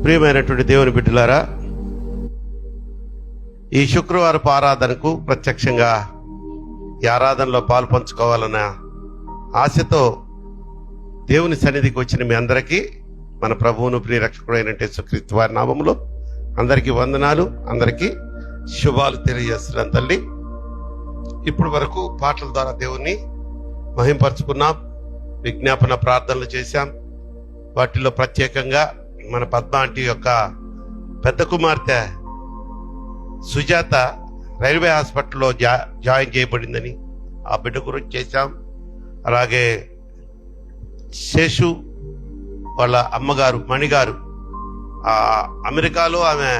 ప్రియమైనటువంటి దేవుని బిడ్డలారా, ఈ శుక్రవారపు ఆరాధనకు ప్రత్యక్షంగా ఈ ఆరాధనలో పాలు పంచుకోవాలన్న ఆశతో దేవుని సన్నిధికి వచ్చిన మీ అందరికీ మన ప్రభువును ప్రియరక్షకుడైన యేసుక్రీస్తు వారి నామములో అందరికీ వందనాలు, అందరికీ శుభాలు తెలియజేస్తున్నాను. తల్లి, ఇప్పటి వరకు పాటల ద్వారా దేవుణ్ణి మహింపరుచుకున్నాం, విజ్ఞాపన ప్రార్థనలు చేశాం. వాటిలో ప్రత్యేకంగా మన పద్మ ఆంటీ యొక్క పెద్ద కుమార్తె సుజాత రైల్వే హాస్పిటల్లో జాయిన్ చేయబడిందని ఆ బిడ్డ గురించి చేశాం. అలాగే శేషు వాళ్ళ అమ్మగారు మణిగారు అమెరికాలో ఆమె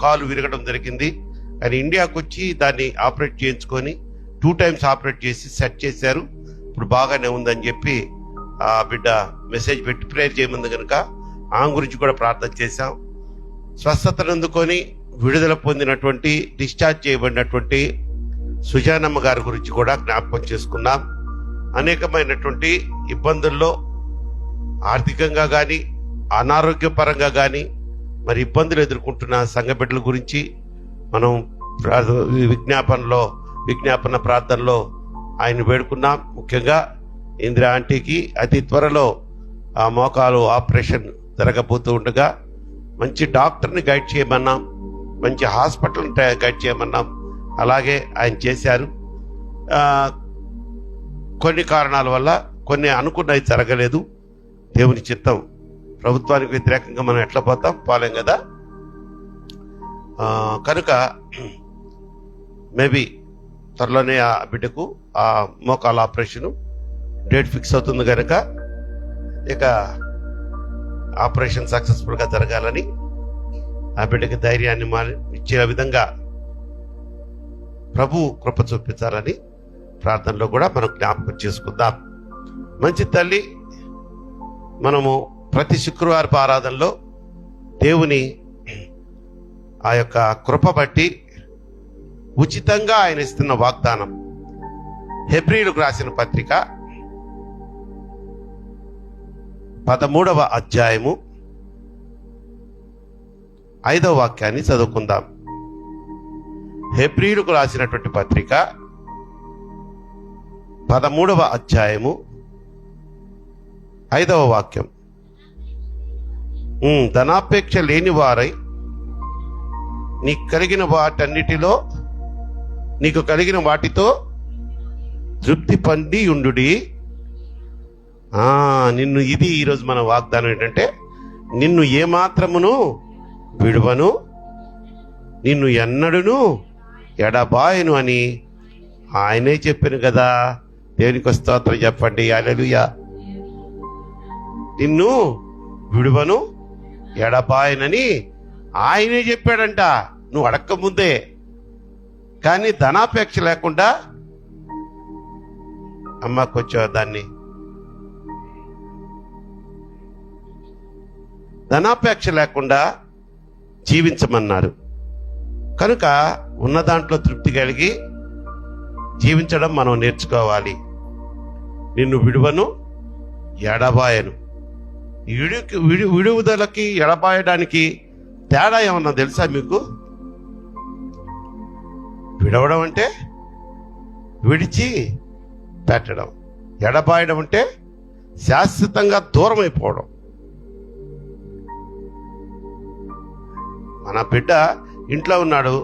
కాలు విరగడం జరిగింది, కానీ ఇండియాకు వచ్చి దాన్ని ఆపరేట్ చేయించుకొని 2 times ఆపరేట్ చేసి సెట్ చేశారు. ఇప్పుడు బాగానే ఉందని చెప్పి ఆ బిడ్డ మెసేజ్ పెట్టి ప్రేయర్ చేయమంది కనుక ఆమె గురించి కూడా ప్రార్థన చేశాం. స్వస్థతను అందుకొని విడుదల పొందినటువంటి డిశ్చార్జ్ చేయబడినటువంటి సుజానమ్మ గారి గురించి కూడా జ్ఞాపకం చేసుకున్నాం. అనేకమైనటువంటి ఇబ్బందుల్లో ఆర్థికంగా కానీ అనారోగ్యపరంగా కానీ మరి ఇబ్బందులు ఎదుర్కొంటున్న సంఘ బిడ్డల గురించి మనం విజ్ఞాపన ప్రార్థనలో ఆయన వేడుకున్నాం. ముఖ్యంగా ఇందిరా ఆంటీకి అతి త్వరలో ఆ మోకాలు ఆపరేషన్ జరగబోతూ ఉండగా మంచి డాక్టర్ని గైడ్ చేయమన్నాం, మంచి హాస్పిటల్ని గైడ్ చేయమన్నాం. అలాగే ఆయన చేశారు. కొన్ని కారణాల వల్ల కొన్ని అనుకున్నవి జరగలేదు. దేవుని చిత్తం. ప్రభుత్వానికి వ్యతిరేకంగా మనం ఎట్లా పోలేం కదా. కనుక మేబీ త్వరలోనే ఆ బిడ్డకు ఆ మోకాల ఆపరేషను డేట్ ఫిక్స్ అవుతుంది కనుక ఇక ఆపరేషన్ సక్సెస్ఫుల్గా జరగాలని, ఆ బిడ్డకి ధైర్యాన్ని ఇచ్చే విధంగా ప్రభు కృప చూపించాలని ప్రార్థనలో కూడా మనం జ్ఞాపకం చేసుకుందాం. మంచి తల్లి, మనము ప్రతి శుక్రవారపు ఆరాధనలో దేవుని ఆ యొక్క కృప బట్టి ఉచితంగా ఆయన ఇస్తున్న వాగ్దానం హెబ్రీయులకు రాసిన పత్రిక 13వ అధ్యాయము 5వ వాక్యాన్ని చదువుకుందాం. హెబ్రీయులకు రాసినటువంటి పత్రిక 13వ అధ్యాయము 5వ వాక్యం. ధనాపేక్ష లేని వారై నీకు కలిగిన వాటన్నిటిలో నీకు కలిగిన వాటితో తృప్తి పొంది ఉండుడి. నిన్ను ఇది ఈరోజు మన వాగ్దానం ఏంటంటే, నిన్ను ఏమాత్రమును విడువను, నిన్ను ఎన్నడును ఎడబాయను అని ఆయనే చెప్పాను కదా. దేవునికి స్తోత్రం చెప్పండి. హల్లెలూయా. నిన్ను విడువను ఎడబాయనని ఆయనే చెప్పాడంట, నువ్వు అడక్క ముందే. కానీ ధనాపేక్ష లేకుండా అమ్మ కొంచెం దాన్ని ధనాపేక్ష లేకుండా జీవించమన్నారు. కనుక ఉన్న దాంట్లో తృప్తి కలిగి జీవించడం మనం నేర్చుకోవాలి. నిన్ను విడువను ఎడబాయను. విడుదలకి ఎడబాయడానికి తేడా ఏమన్నా తెలుసా మీకు? విడవడం అంటే విడిచి పెట్టడం, ఎడబాయడం అంటే శాశ్వతంగా దూరం అయిపోవడం. మన బిడ్డ ఇంట్లో ఉన్నాడు,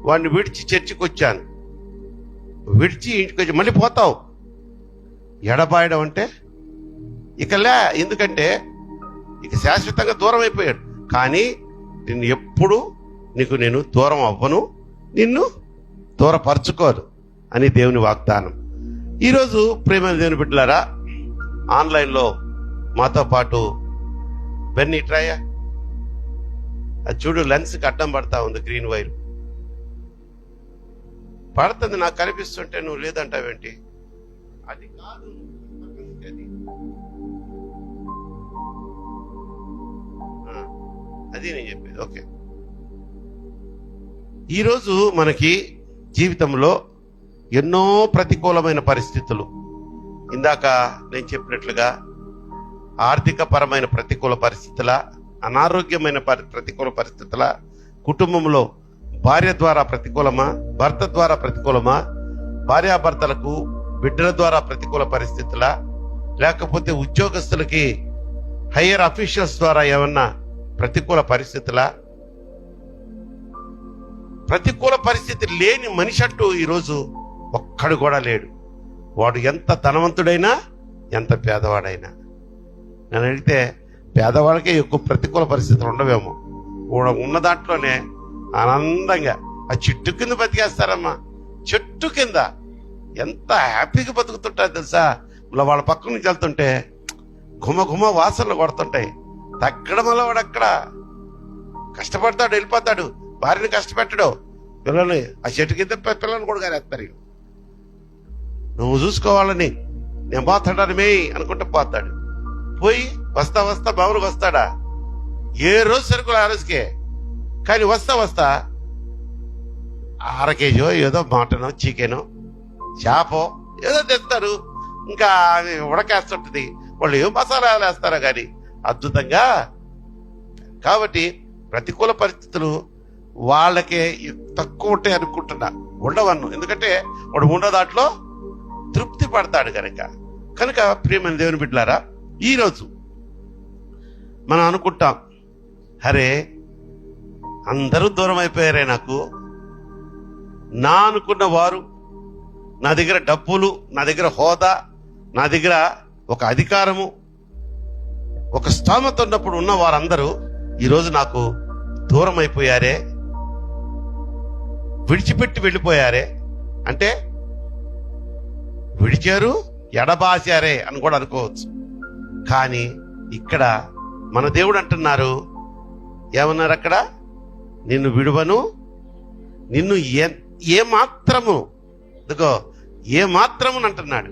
వాడిని విడిచి చర్చికి వచ్చాను, విడిచి ఇంటికి వచ్చి మళ్ళీ పోతావు. ఎడబాయడం అంటే ఇకలే, ఎందుకంటే ఇక శాశ్వతంగా దూరం అయిపోయాడు. కానీ నిన్ను ఎప్పుడు నేను దూరం అవ్వను, నిన్ను దూరపరచుకోను అని దేవుని వాగ్దానం. ఈరోజు ప్రేమైన దేవుని బిడ్డలారా, ఆన్లైన్లో మాతో పాటు బెన్నీ ట్రయ్యా, అది చూడు, లెన్స్కి అడ్డం పడతా ఉంది గ్రీన్ వైర్. పడుతుంది, నాకు కనిపిస్తుంటే నువ్వు లేదంటావేంటి? అది కాదు, అది నేను చెప్పేది. ఓకే, ఈరోజు మనకి జీవితంలో ఎన్నో ప్రతికూలమైన పరిస్థితులు, ఇందాక నేను చెప్పినట్లుగా ఆర్థిక పరమైన ప్రతికూల పరిస్థితుల, అనారోగ్యమైన ప్రతికూల పరిస్థితుల, కుటుంబంలో భార్య ద్వారా ప్రతికూలమా, భర్త ద్వారా ప్రతికూలమా, భార్యాభర్తలకు బిడ్డల ద్వారా ప్రతికూల పరిస్థితుల, లేకపోతే ఉద్యోగస్తులకి హయ్యర్ అఫీషియల్స్ ద్వారా ఏమన్నా ప్రతికూల పరిస్థితుల? ప్రతికూల పరిస్థితి లేని మనిషి అంటూ ఈరోజు ఒక్కడు కూడా లేడు. వాడు ఎంత ధనవంతుడైనా, ఎంత పేదవాడైనా. నేను అడిగితే పేదవాడికే ఎక్కువ ప్రతికూల పరిస్థితులు ఉండవేమో. ఉన్న దాంట్లోనే ఆనందంగా ఆ చెట్టు కింద బతికేస్తారమ్మా. చెట్టు కింద ఎంత హ్యాపీగా బతుకుతుంటారు తెలుసా. ఇలా వాళ్ళ పక్క నుంచి వెళ్తుంటే గుమ గుమ వాసనలు కొడుతుంటాయి. తగ్గడం వల్ల వాడు అక్కడ కష్టపడతాడు, వెళ్ళిపోతాడు. భార్యని కష్టపెట్టడు, పిల్లల్ని ఆ చెట్టు కింద పిల్లల్ని కూడా గారేస్తారు. నువ్వు చూసుకోవాలని నేను పోతాడని మే అనుకుంటూ పోతాడు. పోయి వస్తా వస్తా బావులకు వస్తాడా? ఏ రోజు సరుకులు ఆ రోజుకే. కానీ వస్తా అర కేజీ ఏదో మటనో చికెనో చేపో ఏదో తెస్తారు. ఇంకా ఉడకేస్తుంటది. వాళ్ళు ఏం మసాలాలు వేస్తారో కానీ అద్భుతంగా. కాబట్టి ప్రతికూల పరిస్థితులు వాళ్ళకే తక్కువ ఉంటాయి అనుకుంటున్నా, ఉండవన్ను. ఎందుకంటే వాడు ఉన్న దాంట్లో తృప్తి పడతాడు కనుక ప్రియమైన దేవుని బిడ్డలారా, ఈరోజు మనం అనుకుంటాం, అరే అందరూ దూరం అయిపోయారే నాకు. నా అనుకున్న వారు, నా దగ్గర డబ్బులు, నా దగ్గర హోదా, నా దగ్గర ఒక అధికారము, ఒక స్థోమత ఉన్నప్పుడు ఉన్న వారందరూ ఈరోజు నాకు దూరం అయిపోయారే, విడిచిపెట్టి వెళ్ళిపోయారే. అంటే విడిచారు, ఎడబాసారే అని కూడా అనుకోవచ్చు. కానీ ఇక్కడ మన దేవుడు అంటున్నారు, ఏమన్నారు అక్కడ? నిన్ను విడువను, నిన్ను ఏ మాత్రము అంటున్నాడు.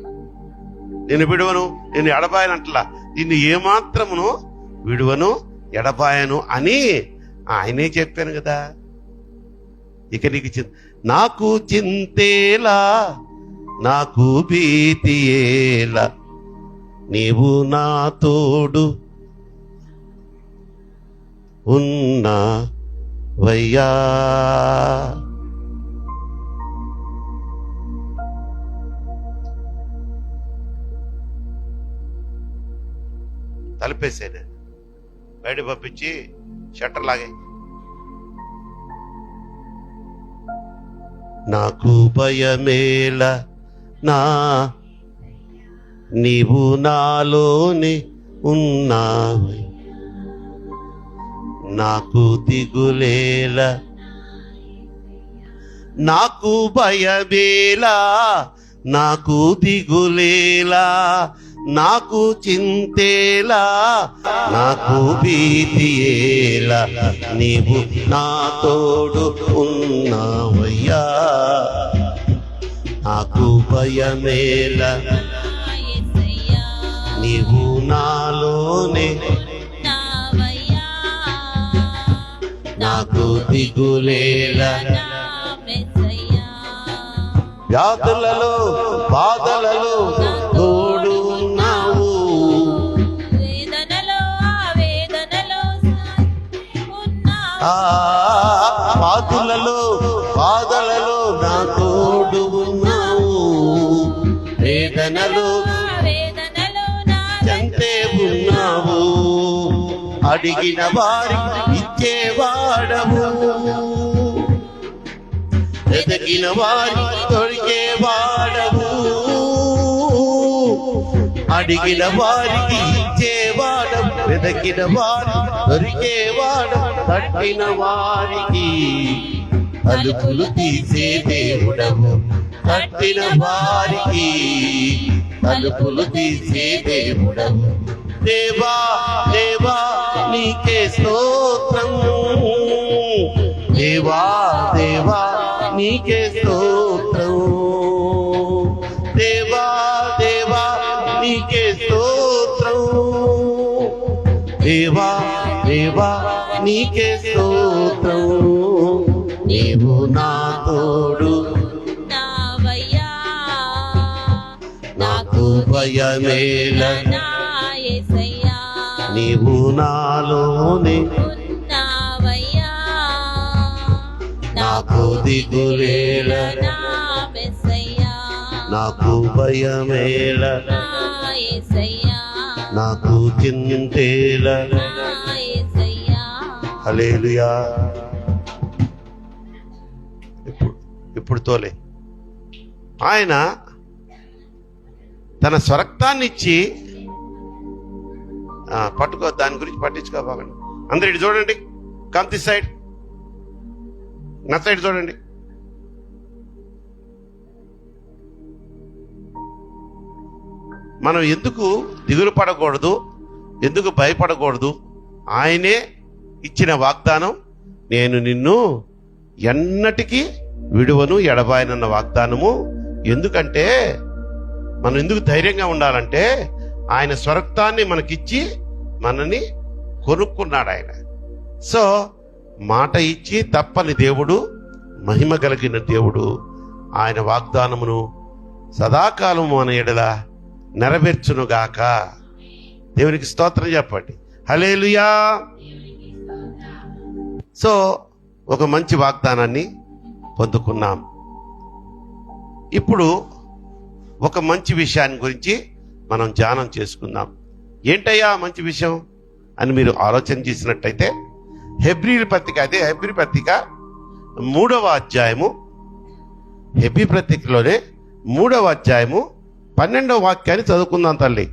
నిన్ను విడువను, నిన్ను ఎడబాయను అంటలా, నిన్ను ఏ మాత్రమును విడువను, ఎడబాయను అని ఆయనే చెప్పాను కదా. ఇక నీకు నాకు చింతేలా, నాకు భీతి ఏలా, నీవు నా తోడు ఉన్నావయ్యా. తలుపేసాను, బయట పంపించి షట్టర్ లాగాయి. నాకు భయమేల నా, నీవు నాలోనే ఉన్నావు. నాకు దిగులేల, నాకు భయమేలా, నాకు దిగులేలా, నాకు చింతేలా, నాకు భీతి ఏలా, నీవు నా తోడు ఉన్నావయ్యా. నాకు భయమేలా, నీవు నాలోనే, నాకు దిగులేలా. వ్యాధులలో బాధలలో తోడు ఉన్నావు, బాధులలో బాధలలో నా తోడు ఉన్నావు, వేదనలో చంతే ఉన్నావు, అడిగిన వారి ఇచ్చేవాడవు, వెతికిన వారి దొరికేవాడవు, అడిగిన వారికి ఇచ్చేవాడవు, వెతికిన వారి దొరికేవాడవు, తట్టిన వారికి తలుపులు తీసే దేవుడవు, తట్టిన వారికి తలుపులు తీసే దేవుడవు. దేవా దేవా నీకే స్తోత్రం, దేవా దేవా నీకే స్తోత్రం, దేవా దేవా నీకే స్తోత్రం, దేవా దేవా నీకే స్తోత్రం. నీవు నా తోడు, నాకు భయమేల, నీవు నాలోనే ఉన్నావయ్యా, నాకు దిగులేల, నా మెస్సయ్యా, నాకు భయమేల, నా యేసయ్యా, నాకు చింతేల. నా యేసయ్యా. హల్లెలూయా. ఇప్పుడు తోలే ఆయన తన స్వరక్తాన్ని ఇచ్చి పట్టుకో, దాని గురించి పట్టించుకోబాగండి. అందరు ఇటు చూడండి, కమ్ దిస్ సైడ్, నా సైడ్ చూడండి. మనం ఎందుకు దిగులు పడకూడదు, ఎందుకు భయపడకూడదు? ఆయనే ఇచ్చిన వాగ్దానం, నేను నిన్ను ఎన్నటికీ విడువను ఎడబాయనన్న వాగ్దానము. ఎందుకంటే మనం ఎందుకు ధైర్యంగా ఉండాలంటే ఆయన స్వరక్తాన్ని మనకిచ్చి మనని కొనుక్కున్నాడు ఆయన. సో మాట ఇచ్చి తప్పని దేవుడు, మహిమ కలిగిన దేవుడు. ఆయన వాగ్దానమును సదాకాలం మన ఎడల నెరవేర్చునుగాక. దేవునికి స్తోత్రం చెప్పండి. హల్లెలూయా. సో ఒక మంచి వాగ్దానాన్ని పొందుకున్నాం. ఇప్పుడు ఒక మంచి విషయాన్ని గురించి మనం ధ్యానం చేసుకుందాం. ఏంటయ్యా మంచి విషయం అని మీరు ఆలోచన చేసినట్టయితే, హెబ్రీల పత్రిక, అదే హెబ్రీ పత్రిక 3వ అధ్యాయము, హెబ్రీ పత్రికలోనే 3వ అధ్యాయము 12వ వాక్యాన్ని చదువుకుందాం తల్లి.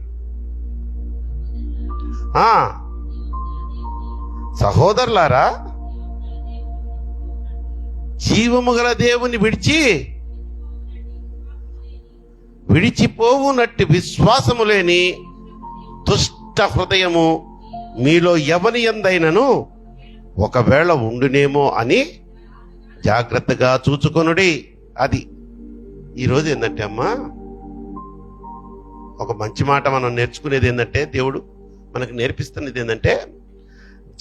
సహోదరులారా, జీవము గల దేవుని విడిచిపోవునట్టి విశ్వాసము లేని దుష్ట హృదయము మీలో ఎవని యందైనను ఒకవేళ ఉండునేమో అని జాగ్రత్తగా చూచుకొనుడి. అది ఈరోజు ఏంటంటే అమ్మా, ఒక మంచి మాట మనం నేర్చుకునేది ఏంటంటే, దేవుడు మనకు నేర్పిస్తున్నది ఏంటంటే,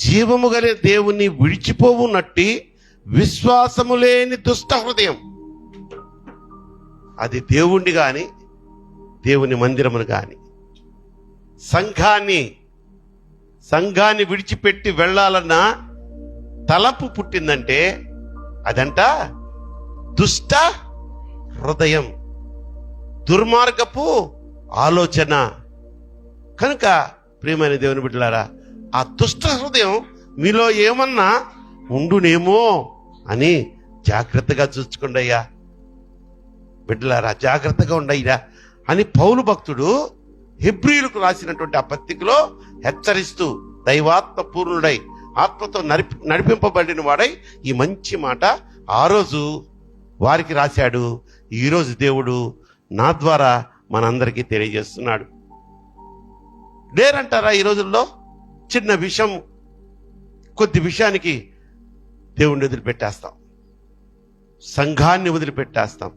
జీవము గల దేవుని విడిచిపోవునట్టి విశ్వాసము లేని దుష్ట హృదయం. అది దేవుణ్ణి గాని, దేవుని మందిరమును గాని, సంఘాన్ని విడిచిపెట్టి వెళ్ళాలన్న తలపు పుట్టిందంటే అదంట దుష్ట హృదయం, దుర్మార్గపు ఆలోచన. కనుక ప్రియమైన దేవుని బిడ్డలారా, ఆ దుష్ట హృదయం మీలో ఏమన్నా ఉండునేమో అని జాగ్రత్తగా చూసుకోండి అయ్యా. బిడ్డలారా, జాగ్రత్తగా ఉండయ్యా అని పౌలు భక్తుడు హెబ్రీలకు రాసినటువంటి ఆ పత్రికలో హెచ్చరిస్తూ, దైవాత్మ పూర్ణుడై ఆత్మతో నడిపింపబడిన వాడై ఈ మంచి మాట ఆ రోజు వారికి రాశాడు. ఈరోజు దేవుడు నా ద్వారా మనందరికీ తెలియజేస్తున్నాడు. లేరంటారా ఈ రోజుల్లో? చిన్న విషయం, కొద్ది విషయానికి దేవుణ్ణి వదిలిపెట్టేస్తాం, సంఘాన్ని వదిలిపెట్టేస్తాం,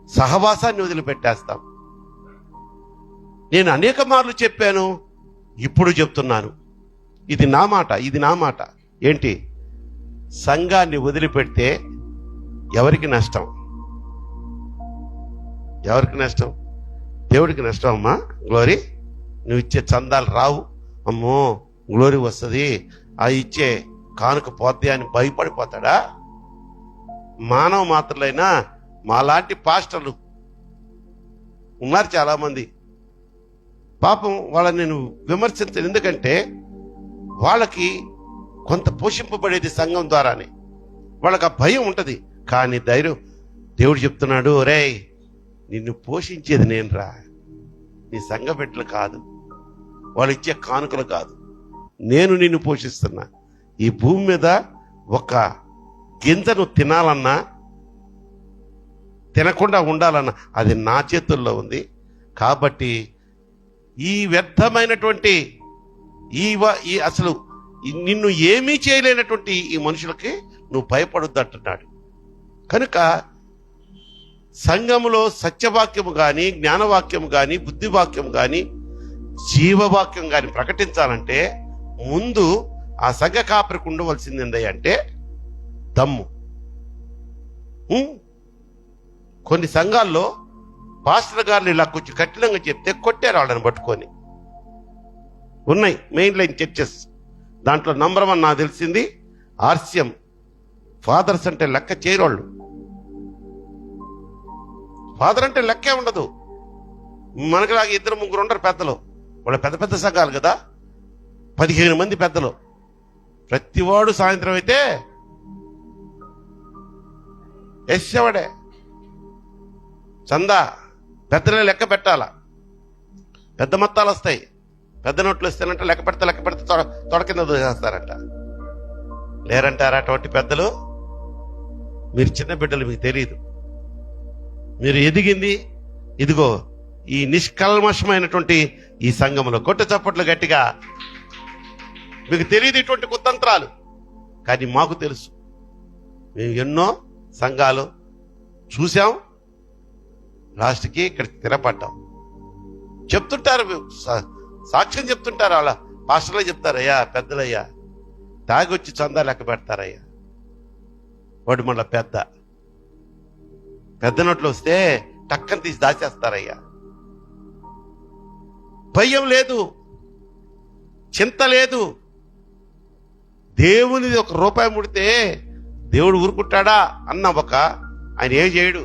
సహవాసాన్ని వదిలిపెట్టేస్తాం. నేను అనేక మార్లు చెప్పాను, ఇప్పుడు చెప్తున్నాను, ఇది నా మాట. ఏంటి? సంఘాన్ని వదిలిపెడితే ఎవరికి నష్టం? దేవుడికి నష్టం అమ్మా. గ్లోరీ, నువ్వు ఇచ్చే చందాలు రావు, అమ్మో గ్లోరీ వస్తుంది, ఆ ఇచ్చే కానుక పోద్ది అని భయపడిపోతాడా? మానవ మాత్రులైనా మాలాంటి పాస్టర్లు ఉన్నారు చాలా మంది. పాపం వాళ్ళని నేను విమర్శించను, ఎందుకంటే వాళ్ళకి కొంత పోషింపబడేది సంఘం ద్వారానే, వాళ్ళకి ఆ భయం ఉంటుంది. కానీ ధైర్యం, దేవుడు చెప్తున్నాడు, రేయ్ నిన్ను పోషించేది నేనురా, నీ సంఘ బిడ్డలు కాదు, వాళ్ళు ఇచ్చే కానుకలు కాదు, నేను నిన్ను పోషిస్తున్నా. ఈ భూమి మీద ఒక గింజను తినాలన్నా, తినకుండా ఉండాలన్నా అది నా చేతుల్లో ఉంది. కాబట్టి ఈ వ్యర్థమైనటువంటి ఈ అసలు నిన్ను ఏమీ చేయలేనటువంటి ఈ మనుషులకి నువ్వు భయపడొద్దు అంటున్నాడు. కనుక సంఘములో సత్యవాక్యము కానీ, జ్ఞానవాక్యము కానీ, బుద్ధివాక్యం కానీ, జీవవాక్యం కానీ ప్రకటించాలంటే ముందు ఆ సంఘ కాపరికి ఉండవలసింది ఏంటంటే దమ్ము. కొన్ని సంఘాల్లో పాస్టర్ గారిని ఇలా కొంచెం కఠినంగా చెప్తే కొట్టారు వాళ్ళని పట్టుకొని. ఉన్నాయి మెయిన్ లైన్ చర్చెస్. దాంట్లో నంబర్ 1 నాకు తెలిసింది ఆర్సిఎం. ఫాదర్స్ అంటే లెక్క చేయరోళ్ళు. ఫాదర్ అంటే లెక్కే ఉండదు. మనకులాగా 2-3 ఉండరు పెద్దలు. వాళ్ళ పెద్ద పెద్ద సంఘాలు కదా, 15 మంది పెద్దలు. ప్రతివాడు సాయంత్రం అయితే ఎస్సేవాడే చందా. పెద్దలే లెక్క పెట్టాలా. పెద్ద మొత్తాలు వస్తాయి. పెద్ద నోట్లు వస్తానంటే లెక్క పెడితే తొడ కింద దూసేస్తారంట. లేరంటారా అటువంటి పెద్దలు? మీరు చిన్న బిడ్డలు, మీకు తెలియదు. మీరు ఎదిగింది ఇదిగో ఈ నిష్కల్మషమైనటువంటి ఈ సంఘంలో. కొట్టు చప్పట్లు గట్టిగా. మీకు తెలియదు ఇటువంటి కుతంత్రాలు, కానీ మాకు తెలుసు. మేము ఎన్నో సంఘాలు చూసాం, లాస్ట్కి ఇక్కడ స్థిరపడ్డాం. చెప్తుంటారు, సాక్ష్యం చెప్తుంటారు. వాళ్ళ పాస్టర్లే చెప్తారయ్యా, పెద్దలయ్యా తాగొచ్చి చందా లెక్క పెడతారయ్యా. వాడు మళ్ళా పెద్ద నోట్లు వస్తే టక్కన తీసి దాచేస్తారయ్యా. భయం లేదు, చింత లేదు. దేవునిది 1 రూపాయి ముడితే దేవుడు ఊరుకుంటాడా అన్న ఆయన ఏం చేయడు.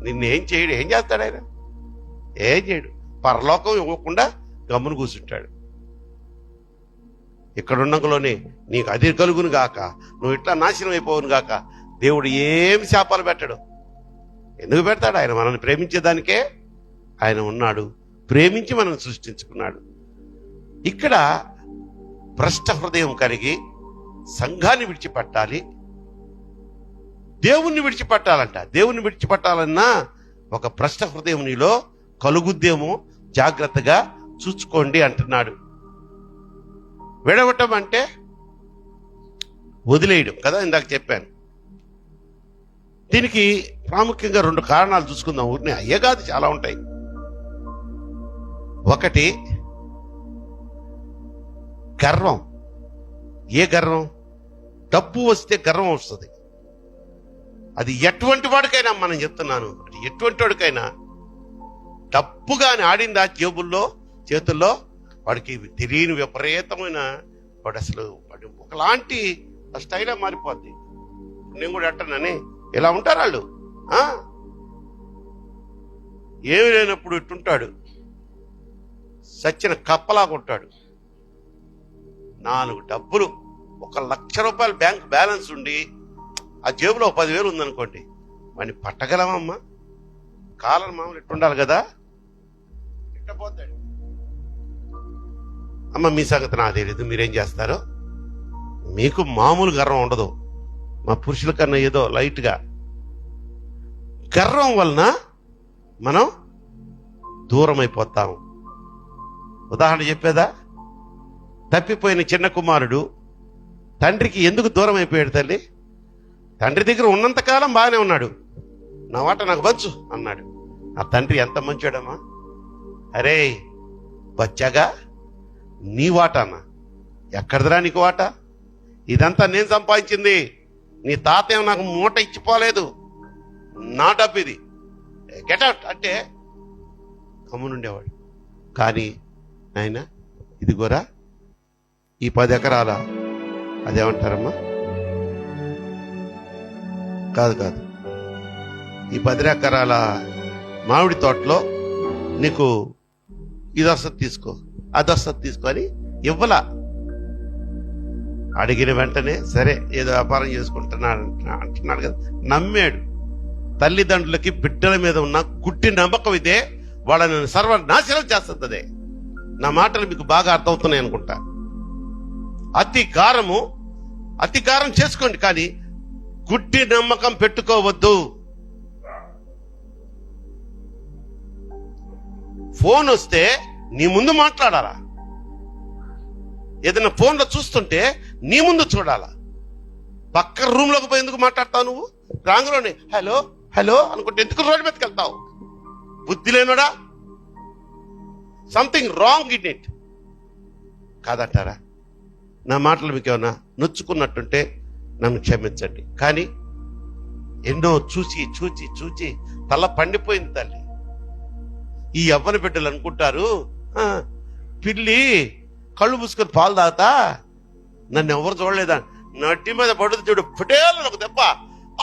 నిన్నేం చేయడు. ఏం చేస్తాడు ఆయన? ఏం చేయడు. పరలోకం ఇవ్వకుండా గమ్మును కూర్చుంటాడు. ఇక్కడ ఉన్నందులోనే నీకు అది కలుగును గాక, నువ్వు ఇట్లా నాశనం అయిపోవును గాక. దేవుడు ఏం శాపాలు పెట్టడు. ఎందుకు పెడతాడు? ఆయన మనల్ని ప్రేమించేదానికే ఆయన ఉన్నాడు. ప్రేమించి మనం సృష్టించుకున్నాడు. ఇక్కడ భ్రష్ట హృదయం కలిగి సంఘాన్ని విడిచిపెట్టాలి, దేవుణ్ణి విడిచిపెట్టాలంట. దేవుణ్ణి విడిచిపెట్టాలన్నా ఒక భ్రష్ట హృదయం నీలో కలుగుద్దేమో, జాగ్రత్తగా చూసుకోండి అంటున్నాడు. విడవటం అంటే వదిలేయడం కదా, ఇందాక చెప్పాను. దీనికి ప్రాముఖ్యంగా 2 కారణాలు చూసుకుందాం. ఊరిని అయ్యే కాదు, చాలా ఉంటాయి. ఒకటి గర్వం. ఏ గర్వం? డబ్బు వస్తే గర్వం వస్తుంది. అది ఎటువంటి వాడికైనా, మనం చెప్తున్నాను, అది ఎటువంటి వాడికైనా డబ్బు కానీ ఆడిందా జేబుల్లో చేతుల్లో, వాడికి తెలియని విపరీతమైన వాడు అసలు వాడు ఒకలాంటి స్టైలే మారిపోద్ది. నేను కూడా అంటానని ఇలా ఉంటారు వాళ్ళు. ఏమి లేనప్పుడు ఇట్టుంటాడు, సచ్చిన కప్పలాగా ఉంటాడు. 4 డబ్బులు, 1 లక్ష రూపాయలు బ్యాంక్ బ్యాలెన్స్ ఉండి ఆ జేబులో 10,000 ఉందనుకోండి, వాడిని పట్టగలమమ్మా? కాలం మామూలు ఇట్టుండాలి కదా, ఇట్టపోతాడు. అమ్మ మీ సంగతి నాకు తెలియదు, మీరేం చేస్తారో. మీకు మామూలు గర్వం ఉండదు, మా పురుషుల కన్నా ఏదో లైట్గా. గర్వం వలన మనం దూరం అయిపోతాము. ఉదాహరణ చెప్పేదా? తప్పిపోయిన చిన్న కుమారుడు తండ్రికి ఎందుకు దూరం అయిపోయాడు తల్లి? తండ్రి దగ్గర ఉన్నంతకాలం బాగానే ఉన్నాడు. నా వాట నాకు పంచు అన్నాడు. ఆ తండ్రి ఎంత మంచోడమ్మా. అరే బచ్చాగా, నీ వాటానా? ఎక్కడిదిరా నీకు వాట? ఇదంతా నేను సంపాదించింది. నీ తాత ఏమో నాకు మూట ఇచ్చిపోలేదు, నా డబ్బు ఇది, గెట్అవుట్ అంటే కమ్మునుండేవాడు. కానీ ఆయన ఇదిగోరా ఈ 10 ఎకరాల అదేమంటారమ్మా, కాదు ఈ 10 ఎకరాల మామిడి తోటలో నీకు ఇది వస్తుంది తీసుకో, అది వస్తుంది తీసుకో అని ఇవ్వలా. అడిగిన వెంటనే సరే ఏదో వ్యాపారం చేసుకుంటున్నాడు అంటున్నాడు కదా, నమ్మాడు. తల్లిదండ్రులకి బిడ్డల మీద ఉన్న గుడ్డి నమ్మకం ఇదే వాళ్ళని సర్వనాశనం చేస్తుంది. అదే నా మాటలు మీకు బాగా అర్థమవుతున్నాయి అనుకుంటా. అతి కారం చేసుకోండి, కానీ గుడ్డి నమ్మకం పెట్టుకోవద్దు. ఫోన్ వస్తే నీ ముందు మాట్లాడాలా? ఏదైనా ఫోన్లో చూస్తుంటే నీ ముందు చూడాలా? పక్క రూమ్ లోకి పోయి ఎందుకు మాట్లాడతావు? నువ్వు రాంగ్లోనే హలో హలో అనుకుంటే ఎందుకు రోడ్డు మీదకి వెళ్తావు? బుద్ధి లేనోడా? సంథింగ్ రాంగ్ ఇన్ ఇట్ కాదంటారా? నా మాటలు మీకు ఏమన్నా నొచ్చుకున్నట్టుంటే నన్ను క్షమించండి. కానీ ఎన్నో చూచి తల పండిపోయింది తల్లి. ఈ యవ్వన బిడ్డలు అనుకుంటారు పిల్లి కళ్ళు మూసుకొని పాలు తాగుతా నన్ను ఎవరు చూడలేదా, నడ్డి మీద పడుతుంది చూడు, ఫుటేలని ఒక దెబ్బ,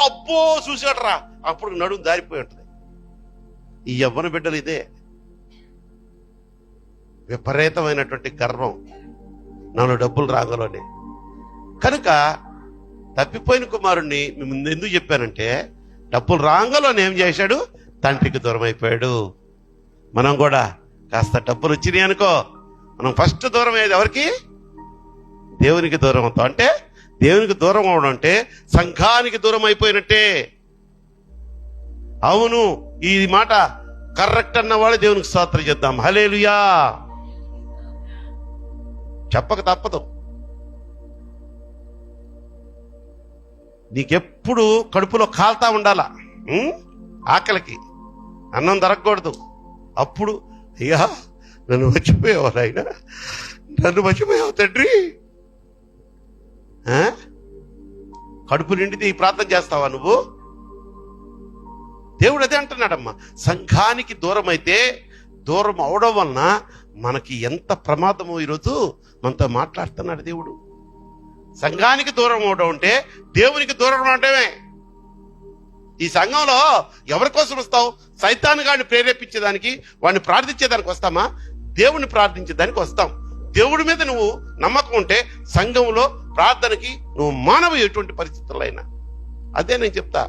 అబ్బో చూసాడరా, అప్పుడు నడుము దారిపోయి ఉంటుంది. ఈ యవ్వన బిడ్డలు ఇదే విపరీతమైనటువంటి గర్వం, నాలో డబ్బులు రాగలోనే. కనుక తప్పిపోయిన కుమారుణ్ణి ముందు ఎందుకు చెప్పానంటే, డబ్బులు రాంగలోనే ఏం చేశాడు, తండ్రికి దూరం అయిపోయాడు. మనం కూడా కాస్త డబ్బులు వచ్చినాయి అనుకో, మనం ఫస్ట్ దూరం అయ్యేది ఎవరికి, దేవునికి దూరం అవుతాం. అంటే దేవునికి దూరం అవడం అంటే సంఘానికి దూరం అయిపోయినట్టే. అవును, ఈ మాట కరెక్ట్ అన్నవాళ్ళు దేవునికి స్తోత్రం చేద్దాం. హల్లెలూయా. చెప్పక తప్పదు. నీకెప్పుడు కడుపులో కాల్తా ఉండాలా, ఆకలికి అన్నం దొరకకూడదు. అప్పుడు అయ్యా నన్ను మర్చిపోయావు నాయనా, నన్ను మర్చిపోయావు తండ్రి. కడుపు నిండితే ఈ ప్రార్థన చేస్తావా నువ్వు? దేవుడు అదే అంటున్నాడమ్మా, సంఘానికి దూరం అయితే, దూరం అవడం వలన మనకి ఎంత ప్రమాదమో ఈరోజు మనతో మాట్లాడుతున్నాడు దేవుడు. సంఘానికి దూరం అవడం అంటే దేవునికి దూరం అవడమే. ఈ సంఘంలో ఎవరి కోసం వస్తావు? సైతాను గాడిని ప్రేరేపించేదానికి, వాడిని ప్రార్థించేదానికి వస్తామా? దేవుని ప్రార్థించేదానికి వస్తాం. దేవుడి మీద నువ్వు నమ్మకం ఉంటే సంఘంలో ప్రార్థనకి నువ్వు మానవ ఎటువంటి పరిస్థితుల్లో అయినా. అదే నేను చెప్తా.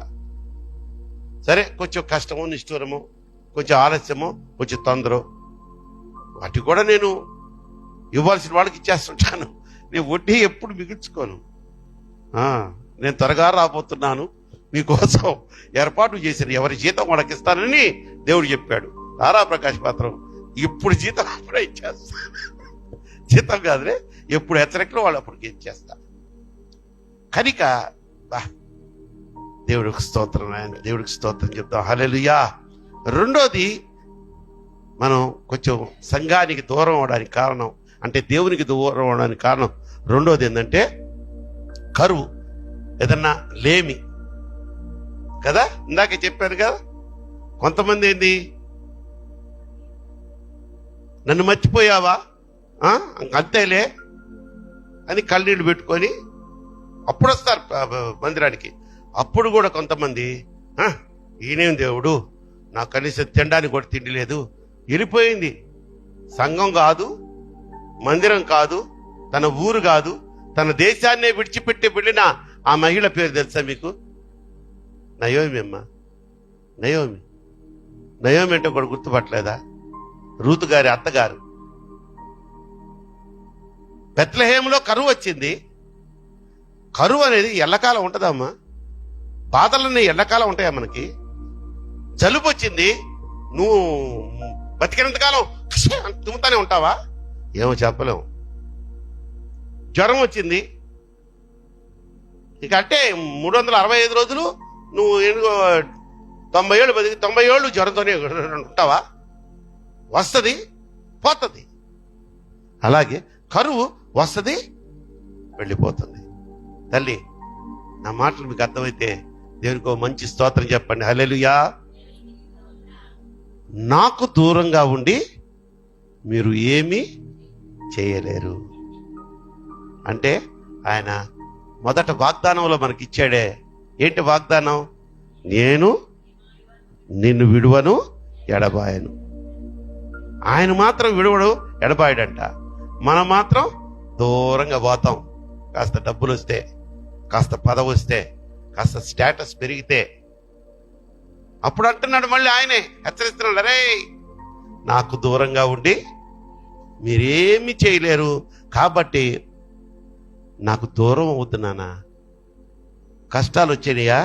సరే, కొంచెం కష్టమో, నిష్ఠూరమో, కొంచెం ఆలస్యమో, కొంచెం తొందర, వాటి కూడా నేను ఇవ్వాల్సిన వాళ్ళకి ఇచ్చేస్తుంటాను. నేను వడ్డీ ఎప్పుడు మిగుల్చుకోను. నేను త్వరగా రాబోతున్నాను, మీకోసం ఏర్పాటు చేశాను, ఎవరి జీతం వాళ్ళకి ఇస్తానని దేవుడు చెప్పాడు. తారా ప్రకాష్ మాత్రం ఇప్పుడు జీతం అప్పుడే ఇచ్చేస్తా. జీతం కాదులే, ఎప్పుడు హెచ్చరికలు వాళ్ళు అప్పటికి ఇచ్చేస్తా. కనుక దేవుడికి స్తోత్రం, ఆయన దేవుడికి స్తోత్రం చెప్తాం. హల్లెలూయా. రెండోది, మనం కొంచెం సంఘానికి దూరం అవడానికి కారణం, అంటే దేవునికి దూరం అవడానికి కారణం రెండోది ఏంటంటే కరువు, ఏదన్నా లేమి కదా. ఇందాకే చెప్పాను కదా, కొంతమంది ఏంది, నన్ను మర్చిపోయావా, అంతేలే అని కళ్ళనీళ్ళు పెట్టుకొని అప్పుడు వస్తారు మందిరానికి. అప్పుడు కూడా కొంతమంది, ఈయనేం దేవుడు, నాకు కనీసం తినడానికి కూడా తిండి లేదు, వెళ్ళిపోయింది. సంఘం కాదు, మందిరం కాదు, తన ఊరు కాదు, తన దేశాన్నే విడిచిపెట్టి వెళ్ళిన ఆ మహిళ పేరు తెలుసా మీకు? నయోమి అమ్మ. నయోమి. నయోమి అంటే కూడా గుర్తుపట్టలేదా? రూతు గారి అత్తగారు. బెత్లెహేములో కరువు వచ్చింది. కరువు అనేది ఎల్లకాలం ఉంటుందమ్మా. బాధలన్నీ ఎల్లకాలం ఉంటాయా మనకి? జలుబు వచ్చింది, నువ్వు బతికినంతకాలం తుమ్ముతానే ఉంటావా? ఏమో చెప్పలేము. జ్వరం వచ్చింది, ఇక అంటే 365 రోజులు నువ్వు 90 ఏళ్ళు బతికి 90 ఏళ్ళు జ్వరంతోనే ఉంటావా? వస్తుంది, పోతుంది. అలాగే కరువు వస్తుంది, వెళ్ళిపోతుంది. తల్లి, నా మాటలు మీకు అర్థమైతే దేవునికి మంచి స్తోత్రం చెప్పండి. హల్లెలూయా. నాకు దూరంగా ఉండి మీరు ఏమీ చేయలేరు అంటే ఆయన మొదట వాగ్దానంలో మనకి ఇచ్చాడే. ఏంటి వాగ్దానం? నేను నిన్ను విడువను, ఎడబాయను. ఆయన మాత్రం విడువడు, ఎడబాయడంట. మనం మాత్రం దూరంగా పోతాం. కాస్త డబ్బులు వస్తే, కాస్త పదవి వస్తే, కాస్త స్టేటస్ పెరిగితే అప్పుడు అంటున్నాడు, మళ్ళీ ఆయనే హెచ్చరిస్తున్నాడు, అరే నాకు దూరంగా ఉండి మీరేమి చేయలేరు, కాబట్టి నాకు దూరం అవుతున్నానా? కష్టాలు వచ్చాయా?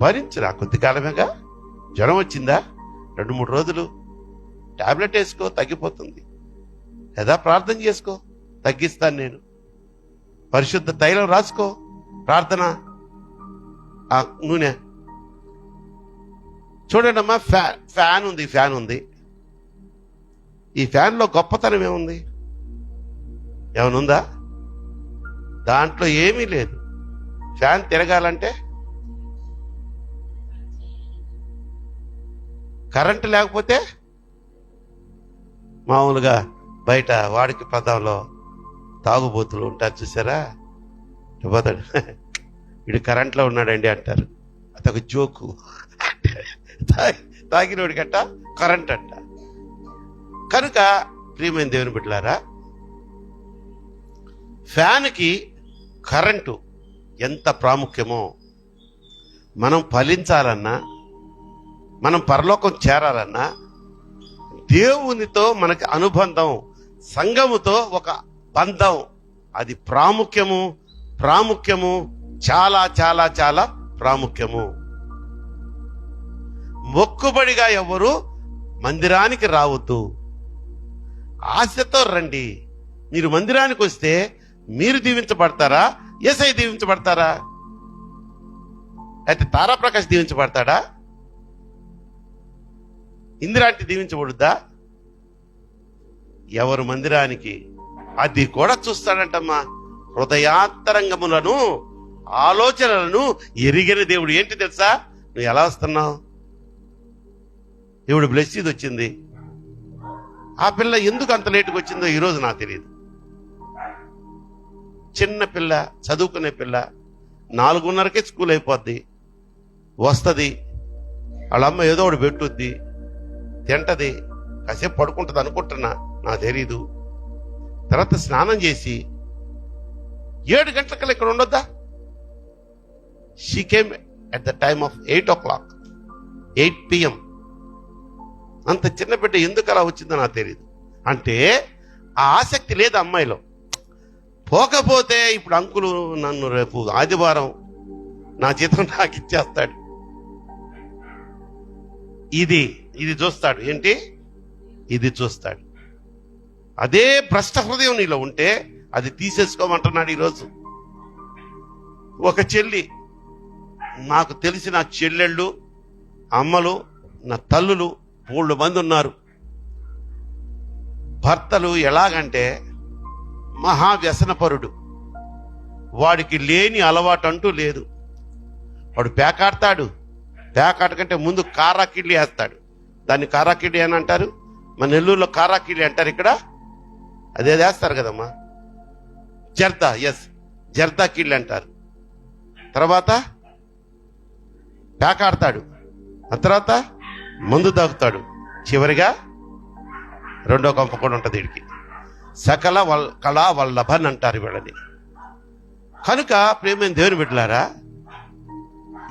భరించురా, కొద్ది కాలమేగా. జ్వరం వచ్చిందా, 2-3 రోజులు టాబ్లెట్ వేసుకో, తగ్గిపోతుంది. లేదా ప్రార్థన చేసుకో, తగ్గిస్తాను నేను. పరిశుద్ధ తైలం రాసుకో, ప్రార్థన నూనె. చూడండి అమ్మా, ఫ్యాన్ ఉంది. ఈ ఫ్యాన్లో గొప్పతనం ఏముంది? ఏమనుందా? దాంట్లో ఏమీ లేదు. ఫ్యాన్ తిరగాలంటే కరెంటు లేకపోతే మామూలుగా బయట వాడికి పదంలో తాగుబోతులు ఉంటారు చూసారా, పోతాడు వీడు కరెంట్లో ఉన్నాడండి అంటారు. అదొక జోకు. తాగినోడికట్ట కరెంట్ అంట. కనుక ప్రియమైన దేవుని బిడ్డలారా, ఫ్యాన్కి కరెంటు ఎంత ప్రాముఖ్యమో, మనం ఫలించాలన్నా, మనం పరలోకం చేరాలన్నా, దేవునితో మనకి అనుబంధం, సంఘముతో ఒక బంధం, అది ప్రాముఖ్యము చాలా చాలా చాలా ప్రాముఖ్యము. మొక్కుబడిగా ఎవరు మందిరానికి రావద్దు, ఆశతో రండి. మీరు మందిరానికి వస్తే మీరు దీవించబడతారా, యేసయ్య దీవించబడతారా? అయితే తారాప్రకాష్ దీవించబడతాడా? ఇందిరాంటి దీవించబడుద్దా? ఎవరు మందిరానికి, అది కూడా చూస్తాడంటమ్మా. హృదయాంతరంగములను ఆలోచనలను ఎరిగిన దేవుడు. ఏంటి తెలుసా? నువ్వు ఎలా వస్తున్నావు? దేవుడు బ్లెస్సీది వచ్చింది. ఆ పిల్ల ఎందుకు అంత లేటుగా వచ్చిందో ఈరోజు నాకు తెలియదు. చిన్న పిల్ల, చదువుకునే పిల్ల, 4:30కే స్కూల్ అయిపోద్ది, వస్తుంది, వాళ్ళ అమ్మ ఏదో ఒకటి పెట్టుద్ది, తింటది, కాసేపు పడుకుంటుంది అనుకుంటున్నా, నాకు తెలీదు. తర్వాత స్నానం చేసి 7 గంటలకల్లా ఇక్కడ ఉండొద్దా? She came at the time of 8 o'clock, 8 PM. అంత చిన్న బిడ్డ ఎందుకు అలా వచ్చిందో నాకు తెలియదు. అంటే ఆ ఆసక్తి లేదు అమ్మాయిలో. పోకపోతే ఇప్పుడు అంకులు నన్ను రేపు ఆదివారం నా జీతం నాకు ఇచ్చేస్తాడు, ఇది చూస్తాడు. ఏంటి? ఇది చూస్తాడు. అదే భ్రష్ట హృదయం నీలో ఉంటే అది తీసేసుకోమంటున్నాడు ఈరోజు. ఒక చెల్లి, నాకు తెలిసిన చెల్లెళ్ళు, అమ్మలు, నా తల్లులు 3 మంది ఉన్నారు. భర్తలు ఎలాగంటే మహావ్యసనపరుడు, వాడికి లేని అలవాటు అంటూ లేదు. వాడు పేకాడతాడు, పేకాట కంటే ముందు కారాకిళ్ళి వేస్తాడు. దాన్ని కారాకిళ్ళి అని అంటారు, మన నెల్లూరులో కారాకిళ్ళి అంటారు, ఇక్కడ అదే వేస్తారు కదమ్మా, జర్దా. జర్దా కిళ్ళి అంటారు. తర్వాత పేకాడతాడు, ఆ తర్వాత మందు తాగుతాడు, చివరిగా రెండో కొంప కూడా ఉంటుంది వీడికి. సకల కళా వల్లభన్ అంటారు వీళ్ళని. కనుక ప్రేమైన దేవుని బిడ్డలారా,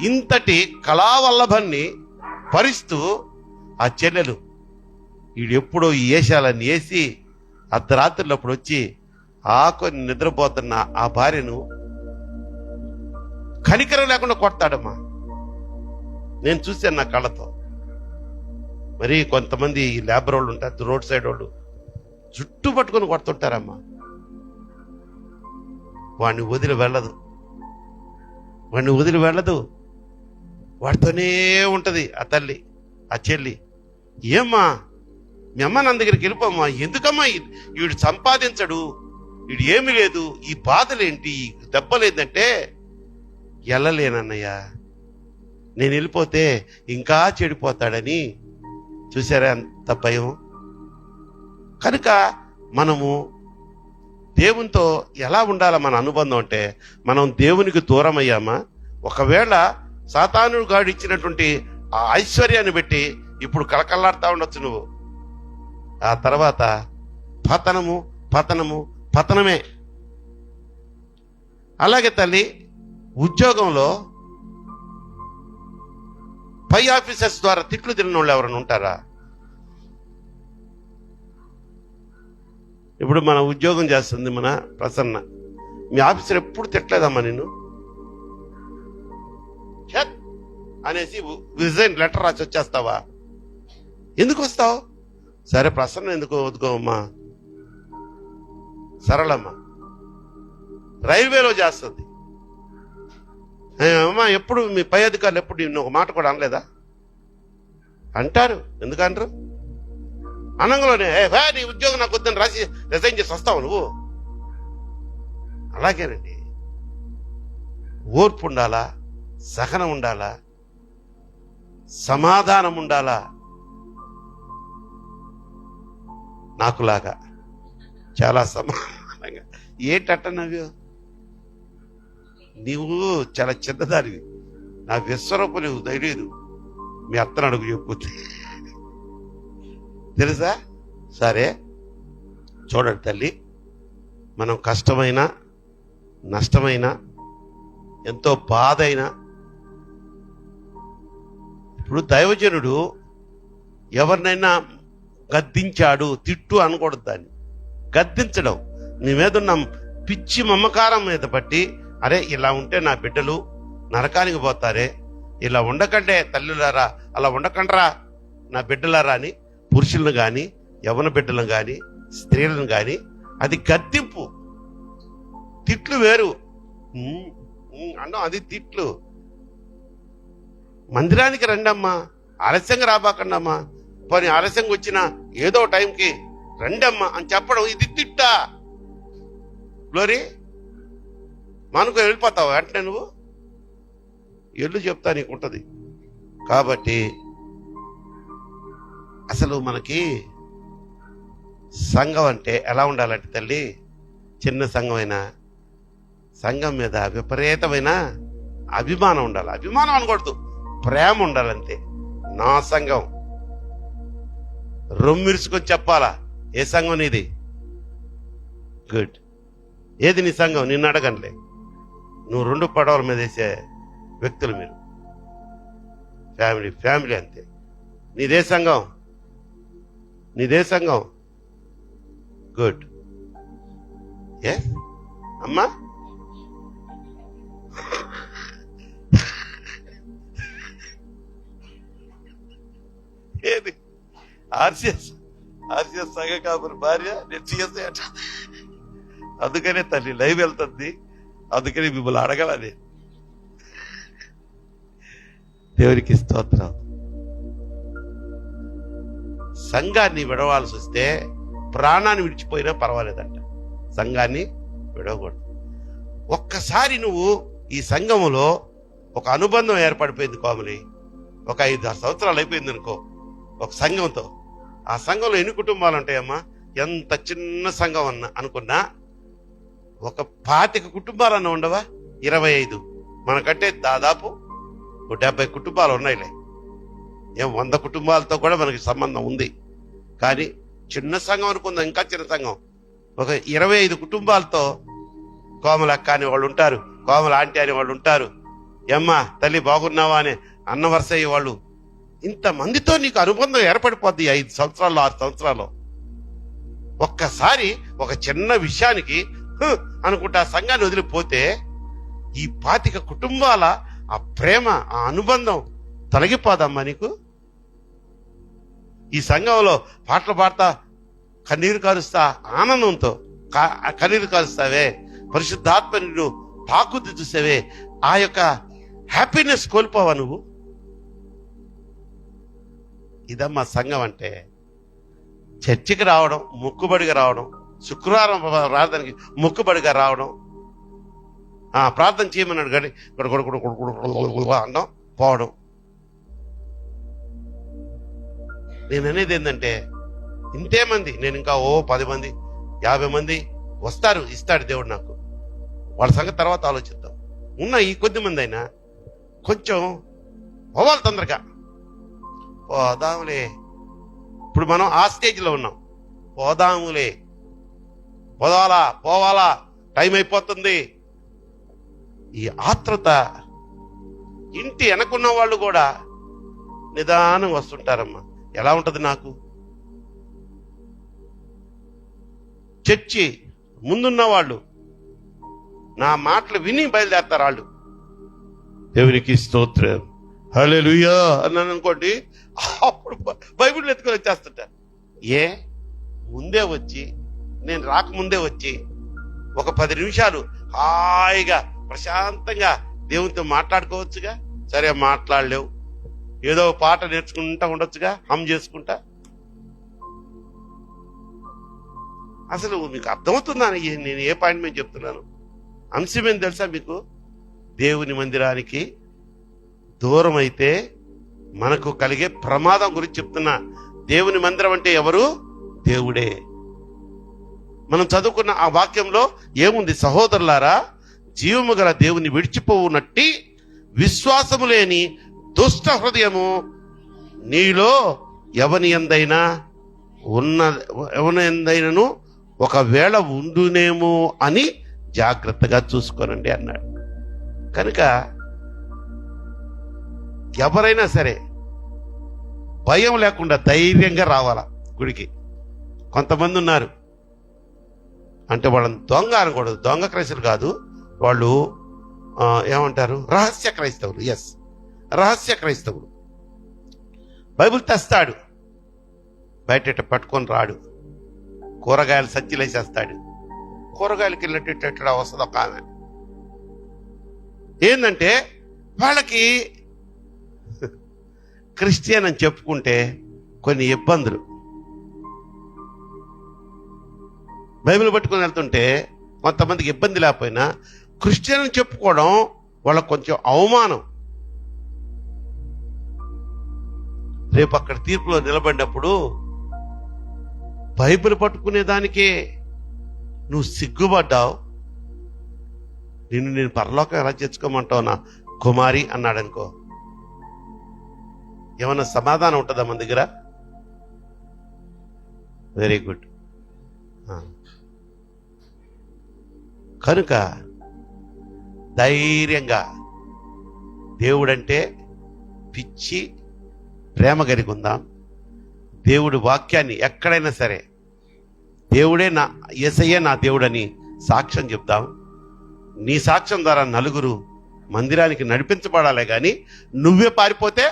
ఇంతటి కళావల్లభన్ని భరిస్తూ ఆ చెల్లెలు వీడెప్పుడో ఈ వేషాలన్నీ వేసి అర్ధరాత్రులప్పుడు వచ్చి ఆకొని నిద్రపోతున్న ఆ భార్యను కనికరం లేకుండా కొడతాడమ్మా. నేను చూశాను నా కళ్ళతో. మరి కొంతమంది లేబర్ వాళ్ళు ఉంటారు, రోడ్ సైడ్ వాళ్ళు, జుట్టు పట్టుకొని కొడుతుంటారమ్మా. వాడిని వదిలి వెళ్ళదు, వాడితోనే ఉంటది ఆ తల్లి, ఆ చెల్లి. ఏమ్మా మీ అమ్మ నా దగ్గరికి వెళ్ళిపోమ్మా, ఎందుకమ్మా వీడు సంపాదించడు, వీడు ఏమి లేదు, ఈ బాధలేంటి, ఈ దెబ్బలేదంటే, వెళ్ళలేనన్నయ్య, నేను వెళ్ళిపోతే ఇంకా చెడిపోతాడని. చూసారా ఎంత భయం? కనుక మనము దేవునితో ఎలా ఉండాల మన అనుబంధం అంటే, మనం దేవునికి దూరం అయ్యామా, ఒకవేళ సాతానుడు గాడు ఇచ్చినటువంటి ఆ ఐశ్వర్యాన్ని బట్టి ఇప్పుడు కలకల్లాడుతూ ఉండొచ్చు నువ్వు. ఆ తర్వాత పతనమే. అలాగే తల్లి, ఉద్యోగంలో పై ఆఫీసర్స్ ద్వారా తిట్లు తిన్న వాళ్ళు ఎవరైనా ఉంటారా? ఇప్పుడు మన ఉద్యోగం చేస్తుంది మన ప్రసన్న, మీ ఆఫీసర్ ఎప్పుడు తిట్టలేదమ్మా నిన్ను అనేసి రిజైన్ లెటర్ రాసి వచ్చేస్తావా? ఎందుకు వస్తావు? సరే ప్రసన్న ఎందుకు వదుకోమ్మా, సరళమ్మ రైల్వేలో చేస్తుంది, అమ్మా ఎప్పుడు మీ పై అధికారులు ఎప్పుడు నిన్ను ఒక మాట కూడా అనలేదా? అంటారు. ఎందుకంటారు? అనంగంలోనే నీ ఉద్యోగం నాకు వద్దని రాసి రిజైన్ చేసి వస్తావు నువ్వు. అలాగేనండి, ఓర్పు ఉండాలా, సహనం ఉండాలా, సమాధానం ఉండాలా. నాకులాగా చాలా సమానంగా. ఏంటట్ట నవ్వు? నీవు చాలా చిన్నదానివి, నా విశ్వరూపు నీవు తెలియదు. మీ అత్తను అడుగు చెప్పు, తెలుసా? సరే చూడండి తల్లి, మనం కష్టమైన నష్టమైన ఎంతో బాధ అయినా, ఇప్పుడు దైవజనుడు ఎవరినైనా గద్దించాడు, తిట్టు అనకూడదు. దాన్ని గద్దించడం నీ మీద ఉన్న పిచ్చి మమకారం మీద బట్టి, అరే ఇలా ఉంటే నా బిడ్డలు నరకానికి పోతారే, ఇలా ఉండకంటే తల్లులారా, అలా ఉండకండ్రా నా బిడ్డలారా అని పురుషులను కానీ యవన బిడ్డలను కానీ స్త్రీలను కానీ అది గద్దింపు. తిట్లు వేరు అన్నా, అది తిట్లు. మందిరానికి రండమ్మా, ఆలస్యంగా రాబాకండమ్మా, పోనీ ఆలస్యంగా వచ్చినా ఏదో టైంకి రండమ్మా అని చెప్పడం ఇది తిట్టా? గ్లోరీ, మనకు వెళ్ళిపోతావు వెంటనే నువ్వు? ఎల్లు చెప్తా నీకుంటది. కాబట్టి అసలు మనకి సంఘం అంటే ఎలా ఉండాలంటే తల్లి, చిన్న సంఘమైనా సంఘం మీద విపరీతమైన అభిమానం ఉండాలి. అభిమానం అనకూడదు, ప్రేమ ఉండాలంతే. నా సంఘం రొమ్మిరుసుకొని చెప్పాలా, ఏ సంఘం నీది? గుడ్. ఏది నీ సంఘం? నిన్ను అడగండిలే. నువ్వు 2 పడవల మీద వేసే వ్యక్తులు మీరు. ఫ్యామిలీ ఫ్యామిలీ అంతే. నీదే సంఘం? నీదే సంఘం? గుడ్. ఏ అమ్మా? ఏది ఆర్సిఎస్ సంఘ కాపురి భార్య, నేను సిఎస్ఐ అంట. అందుకనే తల్లి లైవ్ వెళ్తుంది, అందుకని మిమ్మల్ని అడగలని. దేవునికి స్తోత్రం. సంఘాన్ని విడవాల్సి వస్తే ప్రాణాన్ని విడిచిపోయినా పర్వాలేదంట, సంఘాన్ని విడవకూడదు. ఒక్కసారి నువ్వు ఈ సంఘములో ఒక అనుబంధం ఏర్పడిపోయింది కోమలి, ఒక 5-6 సంవత్సరాలు అయిపోయింది అనుకో ఒక సంఘంతో. ఆ సంఘంలో ఎన్ని కుటుంబాలు ఉంటాయమ్మా? ఎంత చిన్న సంఘం అనుకున్నా ఒక 25 కుటుంబాలన్నా ఉండవా? 25. మనకంటే దాదాపు 70 కుటుంబాలు ఉన్నాయిలే. 100 కుటుంబాలతో కూడా మనకి సంబంధం ఉంది. కానీ చిన్న సంఘం అనుకుందాం, ఇంకా చిన్న సంఘం. ఒక 25 కుటుంబాలతో కోమల అక్క అని వాళ్ళు ఉంటారు, కోమల ఆంటీ అని వాళ్ళు ఉంటారు, ఎమ్మా తల్లి బాగున్నావా అని అన్న వరుస అయ్యే వాళ్ళు. ఇంతమందితో నీకు అనుబంధం ఏర్పడిపోద్ది 5 సంవత్సరాలు 6 సంవత్సరాలు. ఒక్కసారి ఒక చిన్న విషయానికి అనుకుంటే ఆ సంఘాన్ని వదిలిపోతే ఈ 25 కుటుంబాల ఆ ప్రేమ, ఆ అనుబంధం తొలగిపోదమ్మా నీకు? ఈ సంఘంలో పాటలు పాడతా కన్నీరు కారుస్తా ఆనందంతో కన్నీరు కారుస్తావే, పరిశుద్ధాత్మ నిన్ను తాకుద్ది చూసావే, ఆ యొక్క హ్యాపీనెస్ కోల్పోవా నువ్వు? ఇదమ్మా సంఘం అంటే. చర్చికి రావడం, మొక్కుబడిగా రావడం, శుక్రవారం ప్రార్థనకి మొక్కుబడిగా రావడం, ప్రార్థన చేయమన్నాడు కానీ అనడం పోవడం. నేను అనేది ఏంటంటే, ఇంతే మంది, నేను ఇంకా 10 మంది 50 మంది వస్తారు, ఇస్తాడు దేవుడు నాకు. వాళ్ళ సంగతి తర్వాత ఆలోచిద్దాం. ఉన్న ఈ కొద్ది మంది అయినా కొంచెం పోవాలి, తొందరగా పోదాములే. ఇప్పుడు మనం ఆ స్టేజ్లో ఉన్నాం, పోదాములే, పోవాలా, టైం అయిపోతుంది. ఈ ఆత్రత. ఇంటి వెనకున్న వాళ్ళు కూడా నిదానం వస్తుంటారమ్మా. ఎలా ఉంటది నాకు? చర్చి ముందున్న వాళ్ళు నా మాటలు విని బయలుదేరతారు వాళ్ళు. దేవునికి స్తోత్రం, హల్లెలూయా అన్నాను అనుకోండి, అప్పుడు బైబిల్ ఎత్తుకొని వచ్చేస్తుంటారు. ముందే వచ్చి, నేను రాకముందే వచ్చి ఒక 10 నిమిషాలు హాయిగా ప్రశాంతంగా దేవునితో మాట్లాడుకోవచ్చుగా. సరే మాట్లాడలేవు, ఏదో పాట నేర్చుకుంటా ఉండొచ్చుగా, హమ్ చేసుకుంటా. అసలు మీకు అర్థమవుతుందా నేను ఏ పాయింట్ మీద చెప్తున్నాను? అంశం ఏం తెలుసా మీకు? దేవుని మందిరానికి దూరం అయితే మనకు కలిగే ప్రమాదం గురించి చెప్తున్నా. దేవుని మందిరం అంటే ఎవరు? దేవుడే. మనం చదువుకున్న ఆ వాక్యంలో ఏముంది? సహోదరులారా, జీవము గల దేవుని విడిచిపోవునట్టి విశ్వాసము లేని దుష్ట హృదయము నీలో ఎవని ఎందైనను ఒకవేళ ఉండునేమో అని జాగ్రత్తగా చూసుకోనండి అన్నాడు. కనుక ఎవరైనా సరే భయం లేకుండా ధైర్యంగా రావాలా గుడికి. కొంతమంది ఉన్నారు, అంటే వాళ్ళని దొంగ అనకూడదు, దొంగ క్రైస్తవులు కాదు వాళ్ళు, ఏమంటారు, రహస్య క్రైస్తవులు. ఎస్, రహస్య క్రైస్తవులు. బైబిల్ తెస్తాడు, బయట పట్టుకొని రాడు, కూరగాయలు సంచిలేసేస్తాడు. కూరగాయలకి వెళ్ళేటట్టు వస్తుంది ఒక ఆమె. ఏంటంటే వాళ్ళకి క్రిస్టియన్ అని చెప్పుకుంటే కొన్ని ఇబ్బందులు. బైబిల్ పట్టుకొని వెళ్తుంటే కొంతమందికి ఇబ్బంది లేకపోయినా క్రిస్టియన్ అని చెప్పుకోవడం వాళ్ళకు కొంచెం అవమానం. రేపు అక్కడ తీర్పులో నిలబడినప్పుడు బైబిల్ పట్టుకునే దానికే నువ్వు సిగ్గుపడ్డావు, నేను పరలోకం ఎలా చేర్చుకోమంటావు నా కుమారి అన్నాడనుకో, ఏమన్నా సమాధానం ఉంటుందా మన దగ్గర? Very good. కనుక ధైర్యంగా దేవుడంటే పిచ్చి ప్రేమ కలిగి ఉందాం. దేవుడి వాక్యాన్ని ఎక్కడైనా సరే దేవుడే నా యేసయ్యే నా దేవుడని సాక్ష్యం చెప్దాం. నీ సాక్ష్యం ద్వారా నలుగురు మందిరానికి నడిపించబడాలే కానీ నువ్వే పారిపోతే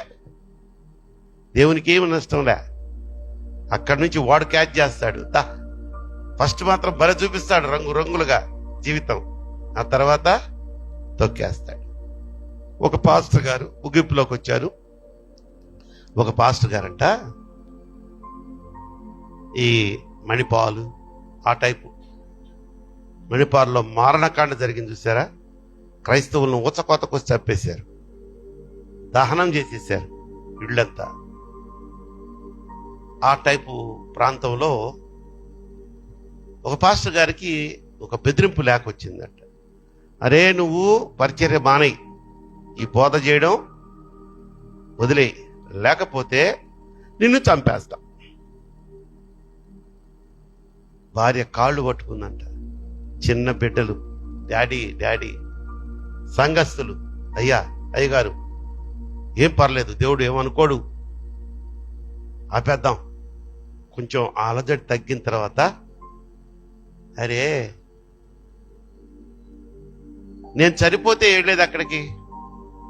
దేవునికి ఏమి నష్టంలే. అక్కడి నుంచి వాడు క్యాచ్ చేస్తాడు. ఫస్ట్ మాత్రం బల చూపిస్తాడు రంగు రంగులుగా జీవితం, ఆ తర్వాత తొక్కేస్తాడు. ఒక పాస్టర్ గారు ముగింపులోకి వచ్చారు. ఒక పాస్టర్ గారంట ఈ మణిపాలు ఆ టైపు మణిపాల్లో మారణకాండ జరిగింది చూసారా? క్రైస్తవులను ఊచకోతకొచ్చి చంపేశారు, దహనం చేసేసారు ఇళ్ళంతా. ఆ టైపు ప్రాంతంలో ఒక పాస్టర్ గారికి ఒక బెదిరింపు లేక వచ్చిందట. అరే నువ్వు పరిచర్య మానేయి, ఈ బోధ చేయడం వదిలే, లేకపోతే నిన్ను చంపేస్తా. భార్య కాళ్ళు పట్టుకుందంట. చిన్న బిడ్డలు, డాడీ డాడీ. సంఘస్థులు, అయ్యగారు ఏం పర్లేదు, దేవుడు ఏమనుకోడు, ఆపేద్దాం. కొంచెం అలజడి తగ్గిన తర్వాత, అరే నేను చనిపోతే ఏం లేదు అక్కడికి,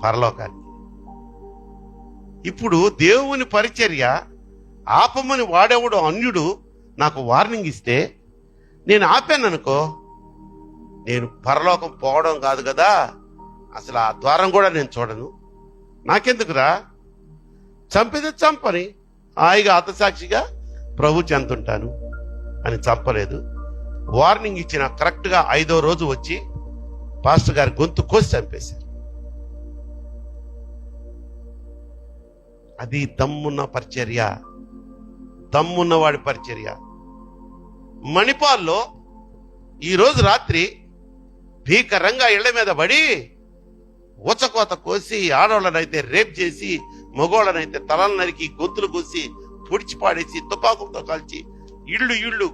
పరలోకానికి. ఇప్పుడు దేవుని పరిచర్య ఆపమని వాడేవాడు అన్యుడు నాకు వార్నింగ్ ఇస్తే నేను ఆపాను అనుకో, నేను పరలోకం పోవడం కాదు కదా, అసలు ఆ ద్వారం కూడా నేను చూడను. నాకెందుకురా, చంపితే చంపని, హాయిగా హతసాక్షిగా ప్రభు చెందుంటాను అని చంపలేదు. వార్నింగ్ ఇచ్చిన కరెక్ట్గా 5వ రోజు వచ్చి పాస్టర్ గారి గొంతు కోసి చంపేశారు. అది దమ్మున్న పరిచర్య, దమ్మున్నవాడి పరిచర్య. మణిపాల్లో ఈరోజు రాత్రి భీకరంగా ఇళ్ల మీద పడి ఊచకోత కోసి, ఆడవాళ్ళనైతే రేప్ చేసి, మగవాళ్ళనైతే తలలు నరికి గొంతులు కోసి పొడిచి పాడేసి, తుపాకులతో కాల్చి ఇళ్ళు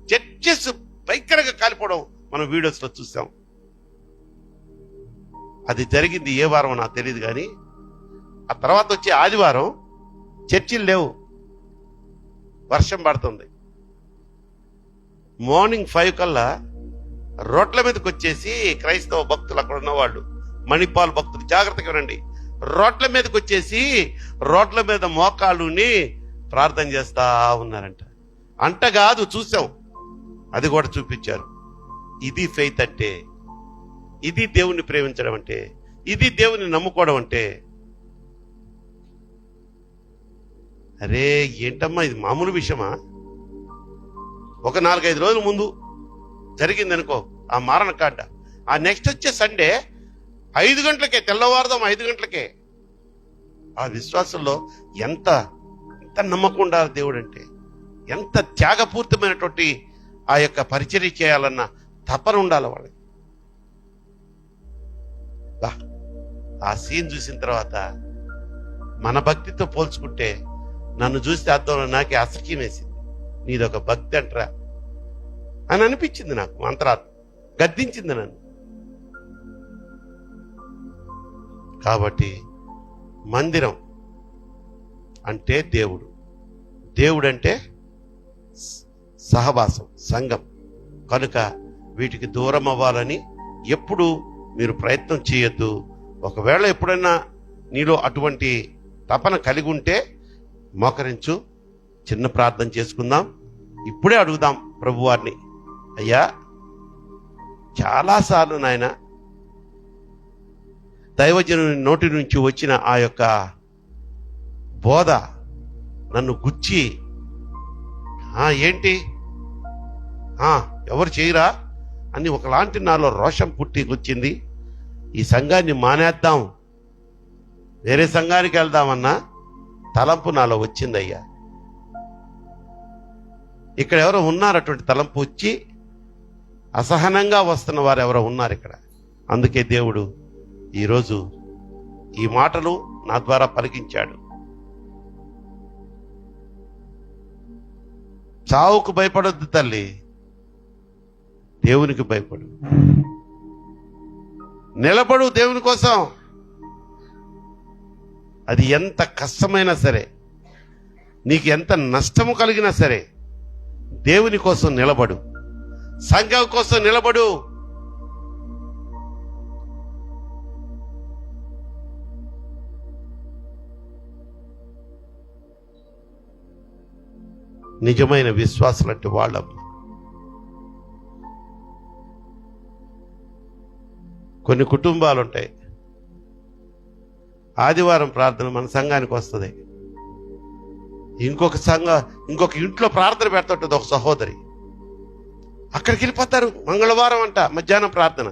చర్చెస్ భయంకరంగా కాలిపోవడం మనం వీడియోస్ లో చూసాం. అది జరిగింది ఏ వారం నాకు తెలియదు కానీ ఆ తర్వాత వచ్చే ఆదివారం చర్చిలు లేవు, వర్షం పడుతుంది. మార్నింగ్ 5 కల్లా రోడ్ల మీదకి వచ్చేసి క్రైస్తవ భక్తులు, అక్కడ ఉన్నవాళ్ళు మణిపాల్ భక్తులు జాగ్రత్తగా ఉండండి, రోడ్ల మీదకి వచ్చేసి రోడ్ల మీద మోకాళ్ళుని ప్రార్థన చేస్తా ఉన్నారంట. అంట కాదు, చూసాం, అది కూడా చూపించారు. ఇది ఫెయిత్ అంటే, ఇది దేవుణ్ణి ప్రేమించడం అంటే, ఇది దేవుని నమ్ముకోవడం అంటే. అరే ఏంటమ్మా ఇది మామూలు విషయమా? ఒక 4-5 రోజుల ముందు జరిగింది అనుకో ఆ మారణకాండ. ఆ నెక్స్ట్ వచ్చే సండే 5 గంటలకే, తెల్లవారుదాం 5 గంటలకే. ఆ విశ్వాసంలో ఎంత నమ్మకం ఉండాలి దేవుడు అంటే, ఎంత త్యాగపూర్తమైనటువంటి ఆ యొక్క పరిచర్య చేయాలన్న తపన ఉండాలి వాళ్ళకి. బా, ఆ సీన్ చూసిన తర్వాత మన భక్తితో పోల్చుకుంటే నన్ను చూస్తే అర్థంలో నాకే అసఖ్యం వేసింది. నీదొక భక్తి అంటరా అని అనిపించింది నాకు. అంతరాత్మ గద్దించింది నన్ను. కాబట్టి మందిరం అంటే దేవుడు, దేవుడు అంటే సహవాసం, సంఘం. కనుక వీటికి దూరం అవ్వాలని ఎప్పుడు మీరు ప్రయత్నం చేయొద్దు. ఒకవేళ ఎప్పుడైనా నీలో అటువంటి తపన కలిగి ఉంటే మోకరించు, చిన్న ప్రార్థన చేసుకుందాం. ఇప్పుడే అడుగుదాం ప్రభువారిని, అయ్యా చాలాసార్లు నాయన దైవజనుని నోటి నుంచి వచ్చిన ఆ యొక్క బోధ నన్ను గుచ్చి, ఏంటి ఎవరు చేయరా అని ఒకలాంటి నాలో రోషం పుట్టి వచ్చింది. ఈ సంఘాన్ని మానేద్దాం, వేరే సంఘానికి వెళ్దామన్నా తలంపు నాలో వచ్చిందయ్యా. ఇక్కడ ఎవరో ఉన్నారు, అటువంటి తలంపు వచ్చి అసహనంగా వస్తున్న వారు ఎవరో ఉన్నారు ఇక్కడ. అందుకే దేవుడు ఈరోజు ఈ మాటలు నా ద్వారా పలికించాడు. చావుకు భయపడొద్దు తల్లి, దేవునికి భయపడు. నిలబడు దేవుని కోసం. అది ఎంత కష్టమైనా సరే, నీకు ఎంత నష్టము కలిగినా సరే, దేవుని కోసం నిలబడు, సంఘం కోసం నిలబడు. నిజమైన విశ్వాసులంటే వాళ్ళం. కొన్ని కుటుంబాలు ఉంటాయి, ఆదివారం ప్రార్థన మన సంఘానికి వస్తుంది, ఇంకొక ఇంట్లో ప్రార్థన పెడుతుంటుంది ఒక సహోదరి, అక్కడికి వెళ్ళిపోతారు. మంగళవారం అంట మధ్యాహ్నం ప్రార్థన.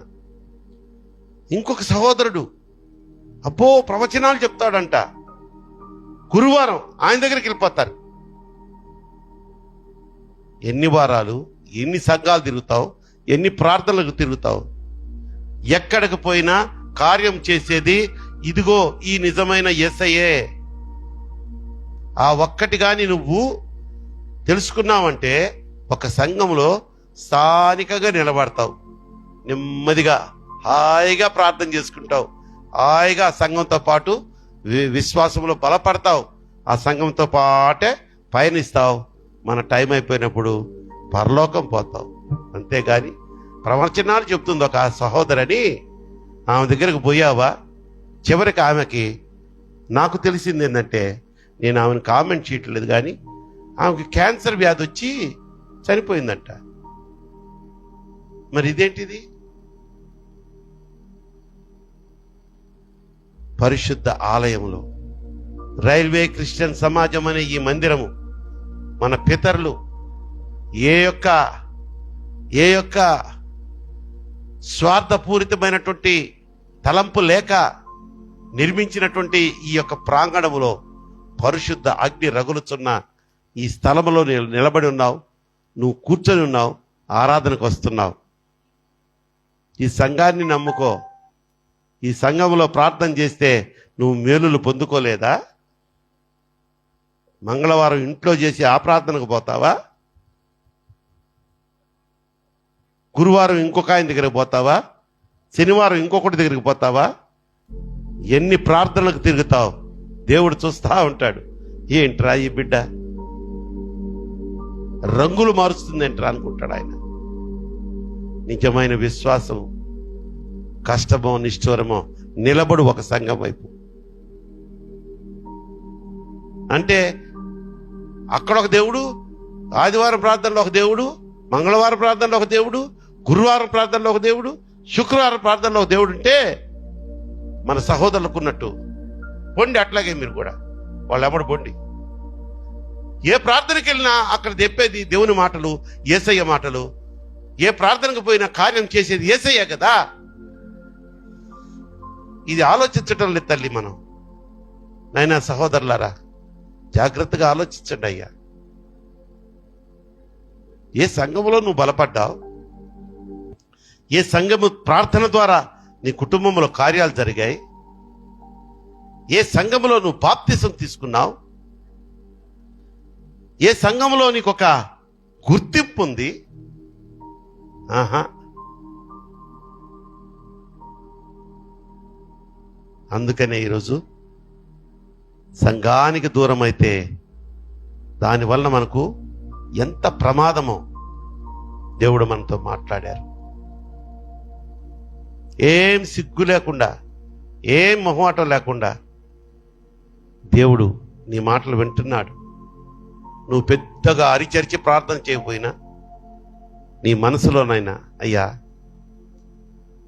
ఇంకొక సహోదరుడు అబ్బో ప్రవచనాలు చెప్తాడంట, గురువారం ఆయన దగ్గరికి వెళ్ళిపోతారు. ఎన్ని వారాలు, ఎన్ని సంఘాలు తిరుగుతావు, ఎన్ని ప్రార్థనలకు తిరుగుతావు? ఎక్కడికి పోయినా కార్యం చేసేది ఇదిగో ఈ నిజమైన యేసయ్యే. ఆ ఒక్కటి గాని నువ్వు తెలుసుకున్నావంటే ఒక సంఘంలో స్థానికంగా నిలబడతావు, నెమ్మదిగా హాయిగా ప్రార్థన చేసుకుంటావు, హాయిగా సంఘంతో పాటు విశ్వాసంలో బలపడతావు, ఆ సంఘంతో పాటే పయనిస్తావు. మన టైం అయిపోయినప్పుడు పరలోకం పోతావు. అంతేగాని ప్రవచనాలు చెప్తుంది ఒక సహోదరని, ఆమె దగ్గరకు పోయావా? చివరికి ఆమెకి నాకు తెలిసింది ఏంటంటే, నేను ఆమెను కామెంట్ చేయట్లేదు కానీ ఆమెకి క్యాన్సర్ వ్యాధి వచ్చి చనిపోయిందంట. మరి ఇదేంటిది? పరిశుద్ధ ఆలయంలో రైల్వే క్రిస్టియన్ సమాజం అనే ఈ మందిరము మన పితరులు ఏ యొక్క స్వార్థపూరితమైనటువంటి తలంపు లేక నిర్మించినటువంటి ఈ యొక్క ప్రాంగణములో పరిశుద్ధ అగ్ని రగులుచున్న ఈ స్థలములో నిలబడి ఉన్నావు, నువ్వు కూర్చొని ఉన్నావు, ఆరాధనకు వస్తున్నావు. ఈ సంఘాన్ని నమ్ముకో. ఈ సంఘంలో ప్రార్థన చేస్తే నువ్వు మేలులు పొందుకోలేదా? మంగళవారం ఇంట్లో చేసి ఆ ప్రార్థనకు పోతావా? గురువారం ఇంకొక ఆయన దగ్గరికి పోతావా? శనివారం ఇంకొకటి దగ్గరికి పోతావా? ఎన్ని ప్రార్థనలకు తిరుగుతావు? దేవుడు చూస్తా ఉంటాడు. ఏంట్రా ఈ బిడ్డ రంగులు మారుస్తుందేంట్రా అనుకుంటాడు ఆయన. నిజమైన విశ్వాసం కష్టమో నిష్ఠూరమో నిలబడు ఒక సంఘం వైపు. అంటే అక్కడ ఒక దేవుడు, ఆదివారం ప్రార్థనలో ఒక దేవుడు, మంగళవారం ప్రార్థనలో ఒక దేవుడు, గురువారం ప్రార్థనలో ఒక దేవుడు, శుక్రవారం ప్రార్థనలో ఒక దేవుడు ఉంటే మన సహోదరులకు ఉన్నట్టు పొండి. అట్లాగే మీరు కూడా వాళ్ళు ఎవడు పొండి. ఏ ప్రార్థనకి వెళ్ళినా అక్కడ చెప్పేది దేవుని మాటలు, యేసయ్య మాటలు. ఏ ప్రార్థనకు పోయినా కార్యం చేసేది యేసయ్య కదా. ఇది ఆలోచించటం లేదు తల్లి. మనం నాయనా సహోదరులారా జాగ్రత్తగా ఆలోచించండి అయ్యా. ఏ సంఘములో నువ్వు బలపడ్డావు? ఏ సంఘము ప్రార్థన ద్వారా నీ కుటుంబంలో కార్యాలు జరిగాయి? ఏ సంఘములో నువ్వు బాప్తిసం తీసుకున్నావు? ఏ సంఘములో నీకు ఒక గుర్తింపు ఉంది? ఆహా. అందుకనే ఈరోజు సంఘానికి దూరం అయితే దానివల్ల మనకు ఎంత ప్రమాదమో దేవుడు మనతో మాట్లాడారు. ఏం సిగ్గు లేకుండా, ఏం మొహమాటం లేకుండా దేవుడు నీ మాటలు వింటున్నాడు. నువ్వు పెద్దగా అరిచరిచి ప్రార్థన చేయకపోయినా నీ మనసులోనైనా, అయ్యా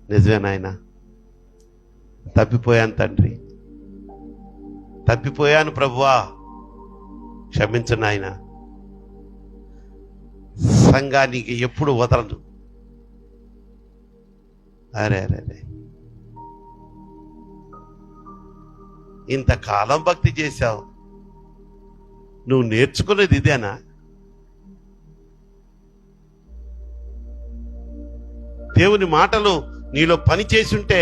నిజమేనాయనా, తప్పిపోయాను తండ్రి, తప్పిపోయాను ప్రభువా, క్షమించు నాయన. సంఘానికి ఎప్పుడు వదలను. అరే అరే అరే, ఇంతకాలం భక్తి చేశావు, నువ్వు నేర్చుకునేది ఇదేనా? దేవుని మాటలు నీలో పని చేసుంటే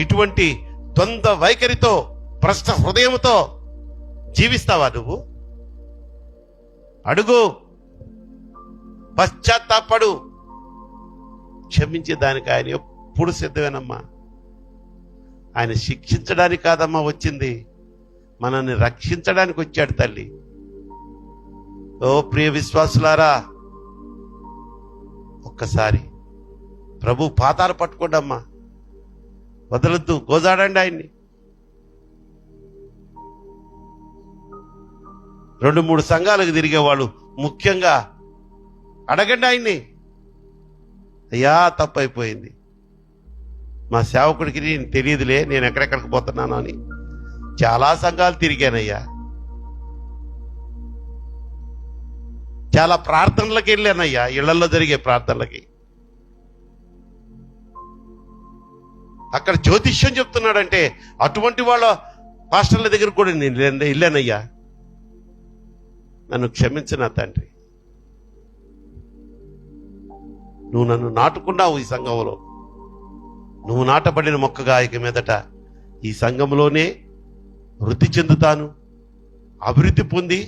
ఇటువంటి ద్వంద్వ వైఖరితో, భ్రష్ట హృదయంతో జీవిస్తావా నువ్వు? అడుగు, పశ్చాత్తాపడు. క్షమించేదానికి ఆయన ఎప్పుడు సిద్ధమేనమ్మా. ఆయన శిక్షించడానికి కాదమ్మా వచ్చింది, మనల్ని రక్షించడానికి వచ్చాడు తల్లి. ఓ ప్రియ విశ్వాసులారా, ఒక్కసారి ప్రభు పాదాలు పట్టుకోండి అమ్మా, వదలొద్దు, గోజాడండి ఆయన్ని. 2-3 సంఘాలకు తిరిగేవాళ్ళు ముఖ్యంగా అడగండి ఆయన్ని, అయ్యా తప్పు అయిపోయింది, మా సేవకుడికి నేను తెలియదులే, నేను ఎక్కడెక్కడికి పోతున్నాను అని చాలా సంఘాలు తిరిగానయ్యా, చాలా ప్రార్థనలకు వెళ్ళానయ్యా, ఇళ్లలో జరిగే ప్రార్థనలకి. అక్కడ జ్యోతిష్యం చెప్తున్నాడంటే అటువంటి వాళ్ళ పాస్టర్ల దగ్గర కూడా నేను వెళ్ళానయ్యా. నన్ను క్షమించిన తండ్రి, నువ్వు నన్ను నాటుకున్నావు ఈ సంఘంలో. నువ్వు నాటబడిన మొక్కగా ఇక మీదట ఈ సంఘంలోనే వృద్ధి చెందుతాను, అభివృద్ధి పొంది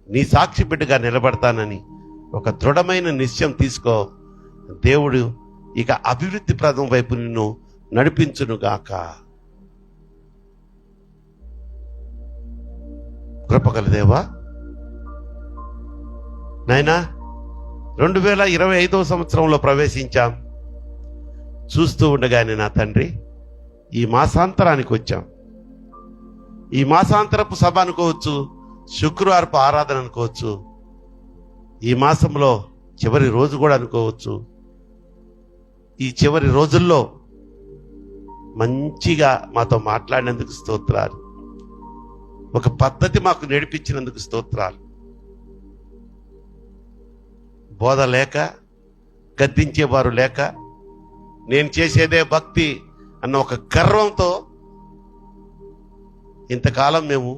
నీ సాక్షి బిడ్డగా నిలబడతానని ఒక దృఢమైన నిశ్చయం తీసుకో. దేవుడు ఇక అభివృద్ధి ప్రదం వైపు నిన్ను నడిపించునుగాక. కృపగల దేవా నాయనా, 2025వ సంవత్సరంలో ప్రవేశించాం. చూస్తూ ఉండగానే నా తండ్రి ఈ మాసాంతరానికి వచ్చాం. ఈ మాసాంతరపు సభ అనుకోవచ్చు, శుక్రవారపు ఆరాధన అనుకోవచ్చు, ఈ మాసంలో చివరి రోజు కూడా అనుకోవచ్చు. ఈ చివరి రోజుల్లో మంచిగా మాతో మాట్లాడినందుకు స్తోత్రాలు. ఒక పద్ధతి మాకు నేర్పించినందుకు స్తోత్రాలు. బోధ లేక, గద్దించేవారు లేక, నేను చేసేదే భక్తి అన్న ఒక గర్వంతో ఇంతకాలం మేము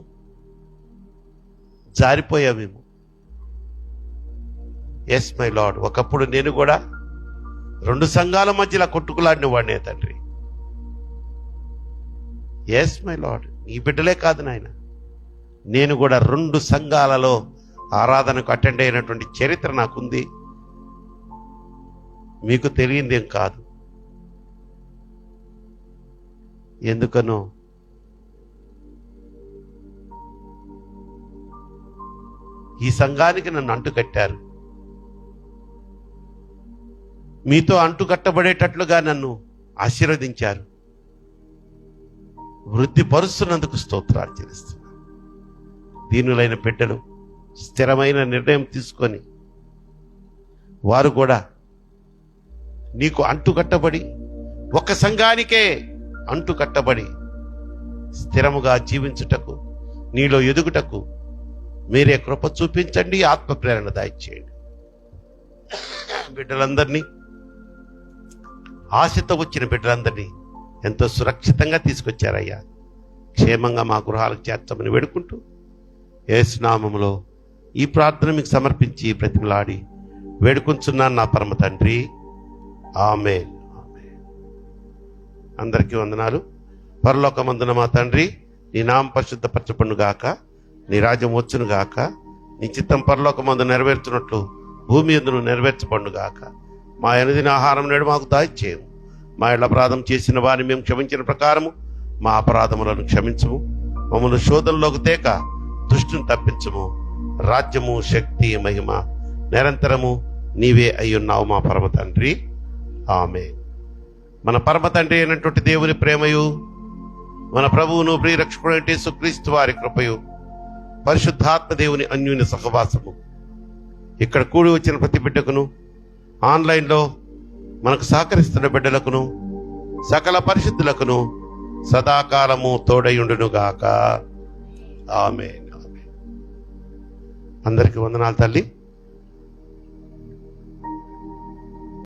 జారిపోయామేమో. ఎస్ మై లార్డ్, ఒకప్పుడు నేను కూడా 2 సంఘాల మధ్యలో కొట్టుకులాడిన వాడినే తండ్రి. ఎస్ మై లార్డ్, నీ బిడ్డలే కాదు నాయన, నేను కూడా 2 సంఘాలలో ఆరాధనకు అటెండ్ అయినటువంటి చరిత్ర నాకుంది. మీకు తెలియందేం కాదు. ఎందుకనో ఈ సంఘానికి నన్ను అంటుకట్టారు. మీతో అంటుకట్టబడేటట్లుగా నన్ను ఆశీర్వదించారు. వృద్ధి పరుస్తున్నందుకు స్తోత్రాలు చెల్లిస్తున్నాను. దీనులైన బిడ్డలు స్థిరమైన నిర్ణయం తీసుకొని వారు కూడా నీకు అంటుకట్టబడి, ఒక సంఘానికే అంటుకట్టబడి స్థిరముగా జీవించుటకు, నీలో ఎదుగుటకు మీరే కృప చూపించండి, ఆత్మ ప్రేరణ దయచేయండి. బిడ్డలందరినీ, ఆశతో వచ్చిన బిడ్డలందరినీ ఎంతో సురక్షితంగా తీసుకొచ్చారయ్యా. క్షేమంగా మా గృహాలకు చేర్చమని వేడుకుంటూ యేసు నామములో ఈ ప్రార్థన మీకు సమర్పించి బ్రతిమలాడి వేడుకొంచున్నాను నా పరమ తండ్రి. ఆమేన్. అందరికీ వందనాలు. పరలోకమందున మా తండ్రి, నీ నామం పరిశుద్ధపరచబడును గాక, నీ రాజ్యం వచ్చును గాక, నీ చిత్తం పరలోకమందు నెరవేర్చున్నట్లు భూమి యందును నెరవేర్చబడును గాక. మా అనుదిన ఆహారం నేడు మాకు దయచేయము. మా ఇళ్ళ అపరాధం చేసిన వారిని మేము క్షమించిన ప్రకారము మా అపరాధములను క్షమించము. మమ్మల్ని శోధనలోకి తేక దుష్టుని తప్పించము. రాజ్యము, శక్తి, మహిమ నిరంతరము నీవే అయ్యున్నావు మా పరమ తండ్రి. ఆమేన్. మన పరమ తండ్రి అయినటువంటి దేవుని ప్రేమయు, మన ప్రభువును ప్రియరక్షకుడు యేసుక్రీస్తు వారి కృపయు, పరిశుద్ధాత్మ దేవుని అన్యోన్య సహవాసము ఇక్కడ కూడి వచ్చిన ప్రతి బిడ్డకును, ఆన్లైన్లో మనకు సహకరిస్తున్న బిడ్డలకును, సకల పరిశుద్ధులకును సదాకాలము తోడయుండునుగాక. ఆమేన్. అందరికీ వందనాలు తల్లి.